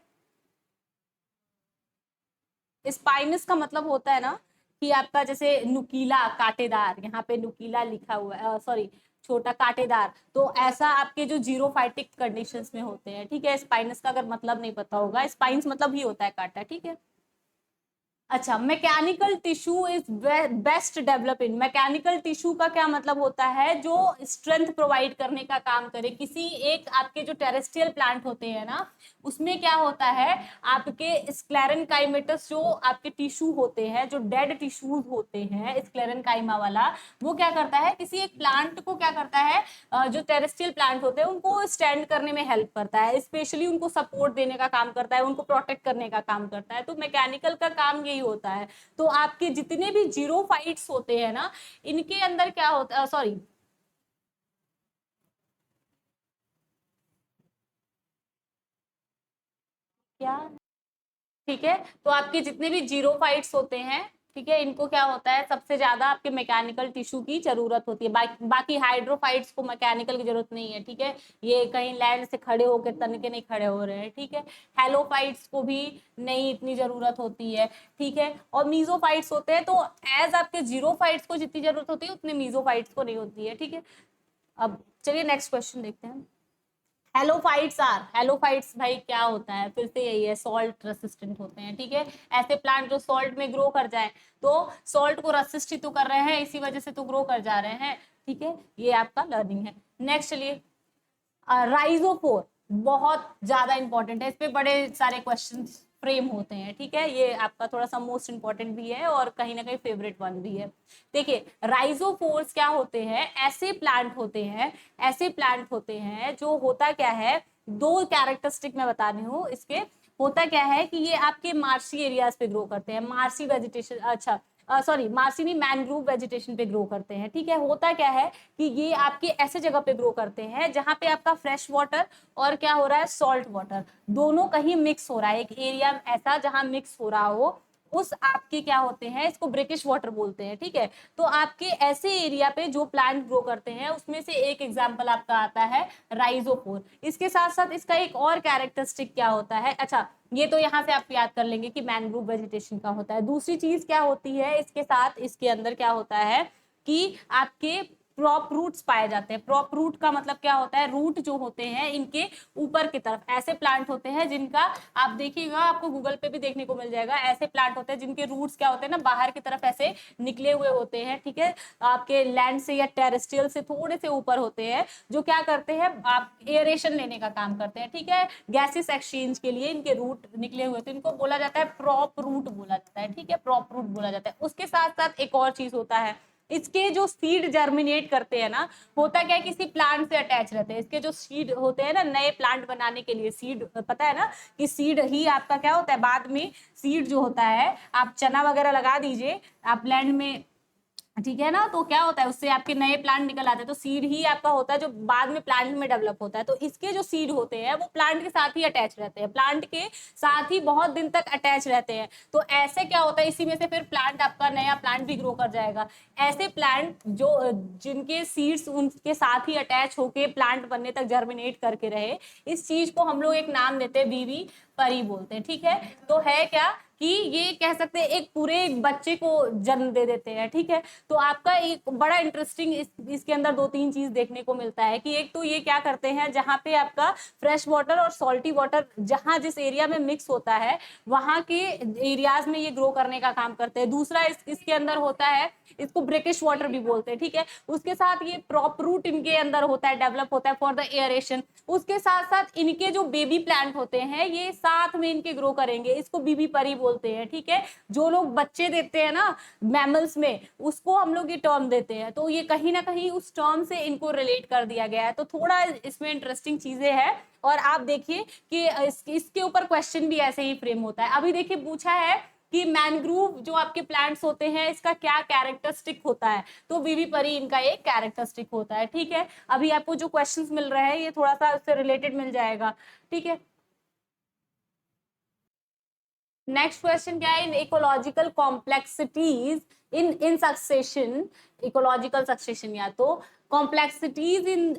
स्पाइनस का मतलब होता है ना कि आपका जैसे नुकीला कांटेदार, यहाँ पे नुकीला लिखा हुआ है, सॉरी छोटा कांटेदार, तो ऐसा आपके जो जीरोफाइटिक कंडीशंस में होते हैं, ठीक है। स्पाइनस का अगर मतलब नहीं पता होगा, स्पाइनस मतलब ही होता है कांटा, ठीक है। अच्छा, mechanical tissue is best develop in, mechanical tissue का क्या मतलब होता है, जो स्ट्रेंथ प्रोवाइड करने का काम करे। किसी एक आपके जो टेरेस्ट्रियल प्लांट होते हैं ना, उसमें क्या होता है, आपके स्क्लेरेनकाइमेटस जो आपके टिश्यू होते हैं, जो डेड टिश्यूज होते हैं स्क्लेरेनकाइमा वाला, वो क्या करता है, किसी एक प्लांट को क्या करता है, जो टेरेस्ट्रियल प्लांट होते हैं उनको स्टैंड करने में हेल्प करता है, स्पेशली उनको सपोर्ट देने का काम करता है, उनको प्रोटेक्ट करने का काम करता है। तो मैकेनिकल का काम यही होता है। तो आपके जितने भी जीरोफाइट्स होते हैं ना, इनके अंदर क्या होता है, सॉरी, क्या, ठीक है, तो आपके जितने भी जीरोफाइट्स होते हैं, ठीक है, इनको क्या होता है, सबसे ज्यादा आपके मैकेनिकल टिश्यू की जरूरत होती है। बाकी हाइड्रोफाइट्स को मैकेनिकल की जरूरत नहीं है, ठीक है, ये कहीं लैंड से खड़े होकर तनके नहीं खड़े हो रहे हैं, ठीक है। हेलोफाइट्स को भी नहीं इतनी जरूरत होती है, ठीक है। और मीजोफाइट्स होते हैं, तो एज आपके जीरोफाइट्स को जितनी जरूरत होती है उतने मीजोफाइट्स को नहीं होती है, ठीक है। अब चलिए नेक्स्ट क्वेश्चन देखते हैं। हेलोफाइट्स भाई क्या होता है, फिर से यही है, सॉल्ट रेसिस्टेंट होते हैं, ठीक है। ऐसे प्लांट जो सॉल्ट में ग्रो कर जाए, तो सॉल्ट को रेसिस्ट ही तो कर रहे हैं, इसी वजह से तो ग्रो कर जा रहे हैं, ठीक है। ये आपका लर्निंग है। नेक्स्ट चलिए, राइजोफोर बहुत ज्यादा इंपॉर्टेंट है, इस पे बड़े सारे क्वेश्चन फ्रेम होते हैं, ठीक है। ये आपका थोड़ा सा मोस्ट इंपॉर्टेंट भी है और कहीं ना कहीं फेवरेट वन भी है। देखिए, राइजोफोर्स क्या होते हैं, ऐसे प्लांट होते हैं, ऐसे प्लांट होते हैं जो होता क्या है, दो कैरेक्टरिस्टिक मैं बता रही हूँ इसके। होता क्या है कि ये आपके मार्शी एरियाज पे ग्रो करते हैं, मार्शी वेजिटेशन, अच्छा सॉरी मार्सी नहीं, मैनग्रोव वेजिटेशन पे ग्रो करते हैं, ठीक है। होता क्या है कि ये आपके ऐसे जगह पे ग्रो करते हैं जहां पे आपका फ्रेश वाटर और क्या हो रहा है, सॉल्ट वाटर दोनों कहीं मिक्स हो रहा है, एक एरिया ऐसा जहां मिक्स हो रहा हो, उस आपके क्या होते हैं, इसको ब्रिकिश वाटर बोलते हैं, ठीक है। तो आपके ऐसे एरिया पे जो प्लांट ग्रो करते हैं उसमें से एक एग्जांपल आपका आता है राइजोफोर। इसके साथ साथ इसका एक और कैरेक्टरिस्टिक क्या होता है, अच्छा ये तो यहाँ से आप याद कर लेंगे कि मैनग्रोव वेजिटेशन का होता है। दूसरी चीज क्या होती है इसके साथ, इसके अंदर क्या होता है कि आपके प्रॉप रूट्स पाए जाते हैं। प्रॉप रूट का मतलब क्या होता है, रूट जो होते हैं इनके ऊपर की तरफ ऐसे प्लांट होते हैं जिनका, आप देखिएगा आपको गूगल पे भी देखने को मिल जाएगा, ऐसे प्लांट होते हैं जिनके रूट्स क्या होते हैं ना, बाहर की तरफ ऐसे निकले हुए होते हैं, ठीक है। आपके लैंड से या टेरेस्ट्रियल से थोड़े से ऊपर होते हैं, जो क्या करते हैं, आप एयरेशन लेने का काम करते हैं, ठीक है। गैसेस एक्सचेंज के लिए इनके रूट निकले हुए, तो इनको बोला जाता है प्रॉप रूट बोला जाता है, ठीक है, प्रॉप रूट बोला जाता है। उसके साथ साथ एक और चीज होता है, इसके जो सीड जर्मिनेट करते हैं ना, होता क्या है, किसी प्लांट से अटैच रहते हैं। इसके जो सीड होते हैं ना, नए प्लांट बनाने के लिए सीड, पता है ना कि सीड ही आपका क्या होता है, बाद में सीड जो होता है, आप चना वगैरह लगा दीजिए आप लैंड में, ठीक है ना, तो क्या होता है उससे आपके नए प्लांट निकल आते हैं, तो सीड ही आपका होता है जो बाद में प्लांट में डेवलप होता है। तो इसके जो सीड होते हैं वो प्लांट के साथ ही अटैच रहते हैं, प्लांट के साथ ही बहुत दिन तक अटैच रहते हैं। तो ऐसे क्या होता है, इसी में से फिर प्लांट आपका नया प्लांट भी ग्रो कर जाएगा। ऐसे प्लांट जो जिनके सीड्स उनके साथ ही अटैच होके प्लांट बनने तक जर्मिनेट करके रहे, इस चीज को हम लोग एक नाम देते हैं, बीवी परी बोलते हैं, ठीक है। तो है क्या कि ये कह सकते हैं एक पूरे बच्चे को जन्म दे देते हैं, ठीक है। तो आपका एक बड़ा इंटरेस्टिंग इसके अंदर दो तीन चीज देखने को मिलता है कि एक तो ये क्या करते हैं, जहां पे आपका फ्रेश वाटर और सॉल्टी वाटर जहां जिस एरिया में मिक्स होता है वहां के एरियाज में ये ग्रो करने का काम करते हैं। दूसरा इसके अंदर होता है, इसको ब्रिकिश वाटर भी बोलते हैं, ठीक है। उसके साथ ये प्रॉप रूट इनके अंदर होता है, डेवलप होता है फॉर द एयरेशन। उसके साथ साथ इनके जो बेबी प्लांट होते हैं ये साथ में इनके ग्रो करेंगे, इसको बीबी परी बोलते हैं, ठीक है। जो लोग बच्चे देते हैं ना मैमल्स में, उसको हम लोग ये टर्म देते हैं। तो ये कहीं ना कहीं उस टर्म से इनको रिलेट कर दिया गया है। तो थोड़ा इसमें इंटरेस्टिंग चीजें हैं। और आप देखिए कि इसके ऊपर क्वेश्चन भी ऐसे ही फ्रेम होता है। अभी देखिए पूछा है कि मैनग्रूव जो आपके प्लांट्स होते हैं इसका क्या कैरेक्टरिस्टिक होता है, तो बीबी परी इनका एक कैरेक्टरिस्टिक होता है, ठीक है। अभी आपको जो क्वेश्चंस मिल रहे हैं ये थोड़ा सा उससे रिलेटेड मिल जाएगा, ठीक है। नेक्स्ट क्वेश्चन क्या है, in ecological complexities in succession, ecological succession या तो कॉम्प्लेक्सिटीज इन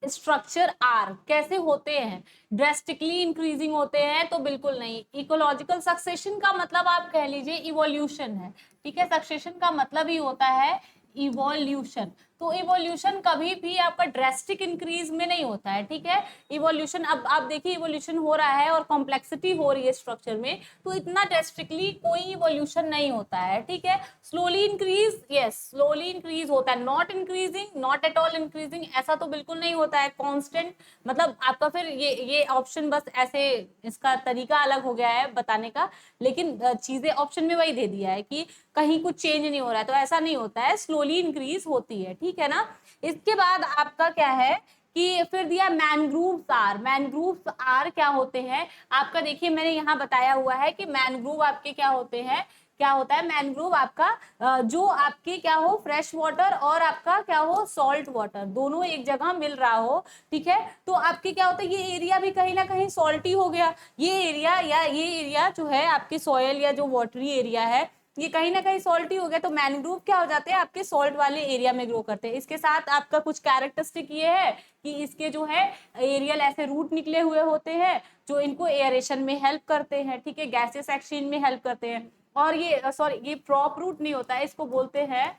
स्ट्रक्चर आर कैसे होते हैं, ड्रेस्टिकली इंक्रीजिंग होते हैं, तो बिल्कुल नहीं। इकोलॉजिकल सक्सेशन का मतलब आप कह लीजिए इवोल्यूशन है, ठीक है। सक्सेशन का मतलब ही होता है इवोल्यूशन। तो इवोल्यूशन कभी भी आपका ड्रेस्टिक इंक्रीज में नहीं होता है, ठीक है। इवोल्यूशन, अब आप देखिए इवोल्यूशन हो रहा है और कॉम्प्लेक्सिटी हो रही है स्ट्रक्चर में, तो इतना ड्रेस्टिकली कोई इवोल्यूशन नहीं होता है, ठीक है। Slowly increase, yes slowly increase होता है, not increasing, not at all increasing, ऐसा तो बिल्कुल नहीं होता है। कांस्टेंट मतलब आपका फिर ये ऑप्शन बस ऐसे, इसका तरीका अलग हो गया है बताने का, लेकिन चीजें ऑप्शन में वही दे दिया है कि कहीं कुछ चेंज नहीं हो रहा है, तो ऐसा नहीं होता है, स्लोली इंक्रीज होती है, ठीक है ना। इसके बाद आपका क्या है कि फिर दिया मैनग्रूव्स आर। मैनग्रूव्स आर क्या होते हैं आपका, देखिए मैंने यहाँ बताया हुआ है कि मैनग्रूव आपके क्या होते हैं, क्या होता है मैनग्रोव आपका जो आपके क्या हो फ्रेश वाटर और आपका क्या हो सॉल्ट वाटर दोनों एक जगह मिल रहा हो, ठीक है। तो आपके क्या होता है ये एरिया भी कहीं ना कहीं सॉल्टी हो गया, ये एरिया जो है आपके सॉयल या जो वाटरी एरिया है ये कहीं ना कहीं सॉल्टी हो गया, तो मैनग्रोव क्या हो जाते हैं आपके सॉल्ट वाले एरिया में ग्रो करते हैं। इसके साथ आपका कुछ कैरेक्टरिस्टिक ये है कि इसके जो है एरियल ऐसे रूट निकले हुए होते हैं जो इनको एयरेशन में हेल्प करते हैं, ठीक है, गैसेस एक्सचेंज में हेल्प करते हैं। और ये सॉरी ये प्रॉप रूट नहीं होता है, इसको बोलते हैं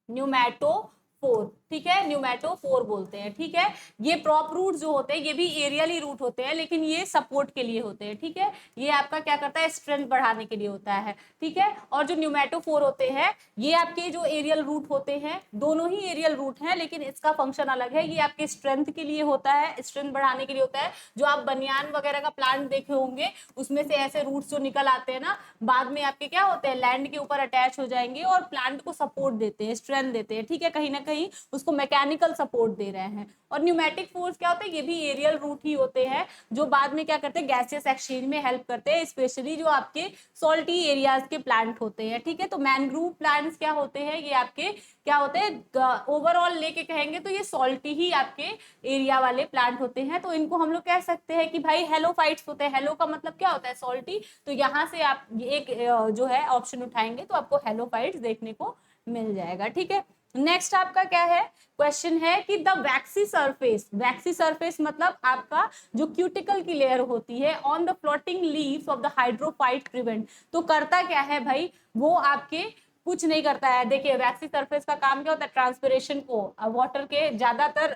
न्यूमैटोफोर, ठीक है, न्यूमैटोफोर बोलते हैं, ठीक है। ये प्रॉप रूट जो होते हैं ये भी एरियली रूट होते हैं, लेकिन ये सपोर्ट के लिए होते हैं, ठीक है। ये आपका क्या करता है स्ट्रेंथ बढ़ाने के लिए होता है, ठीक है। और जो न्यूमैटोफोर होते हैं ये आपके जो एरियल रूट होते हैं, दोनों ही एरियल रूट हैं लेकिन इसका फंक्शन अलग है। ये आपके स्ट्रेंथ के लिए होता है, स्ट्रेंथ बढ़ाने के लिए होता है। जो आप बनियान वगैरह का प्लांट देखे होंगे उसमें से ऐसे रूट्स जो निकल आते हैं ना, बाद में आपके क्या होते हैं लैंड के ऊपर अटैच हो जाएंगे और प्लांट को सपोर्ट देते हैं, स्ट्रेंथ देते हैं, ठीक है, कहीं ना कहीं उसको मैकेनिकल सपोर्ट दे रहे हैं। और न्यूमेटिक फोर्स क्या होता है, ये भी एरियल रूट ही होते हैं जो बाद में क्या करते हैं गैसियस एक्सचेंज में हेल्प करते हैं, स्पेशली जो आपके सॉल्टी एरियाज के प्लांट होते हैं, ठीक है। तो मैनग्रूव प्लांट्स क्या होते हैं, ये आपके क्या होते हैं ओवरऑल लेके कहेंगे तो ये सॉल्टी ही आपके एरिया वाले प्लांट होते हैं। तो इनको हम लोग कह सकते हैं कि भाई हेलोफाइट्स होते हैं। हेलो का मतलब क्या होता है सॉल्टी, तो यहाँ से आप एक जो है ऑप्शन उठाएंगे तो आपको हेलोफाइट्स देखने को मिल जाएगा, ठीक है। नेक्स्ट आपका क्या है क्वेश्चन है कि the vaccine surface, vaccine surface मतलब आपका जो क्यूटिकल की लेयर होती है on the floating leaves of the hydrophyte prevent, तो करता क्या है भाई, वो आपके कुछ नहीं करता है। देखिए वैक्सी सरफेस का काम क्या होता है, ट्रांसपिरेशन को, वाटर के ज्यादातर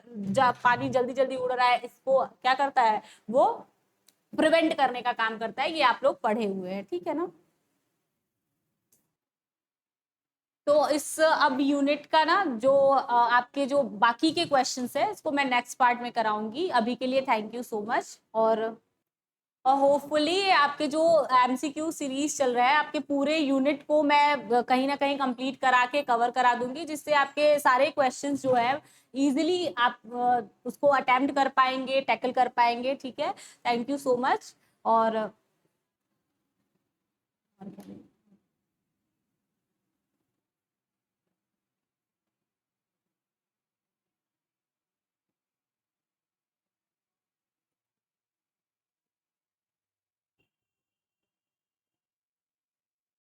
पानी जल्दी जल्दी उड़ रहा है इसको क्या करता है वो प्रिवेंट करने का काम करता है, ये आप लोग पढ़े हुए हैं, ठीक है ना। तो इस अब यूनिट का ना जो आपके जो बाकी के क्वेश्चंस है इसको मैं नेक्स्ट पार्ट में कराऊंगी। अभी के लिए थैंक यू सो मच। और होपफुली आपके जो एमसीक्यू सीरीज चल रहा है आपके पूरे यूनिट को मैं कहीं ना कहीं कंप्लीट करा के कवर करा दूंगी, जिससे आपके सारे क्वेश्चंस जो है इजीली आप उसको अटेम्प्ट कर पाएंगे, टैकल कर पाएंगे, ठीक है। Thank you so much. और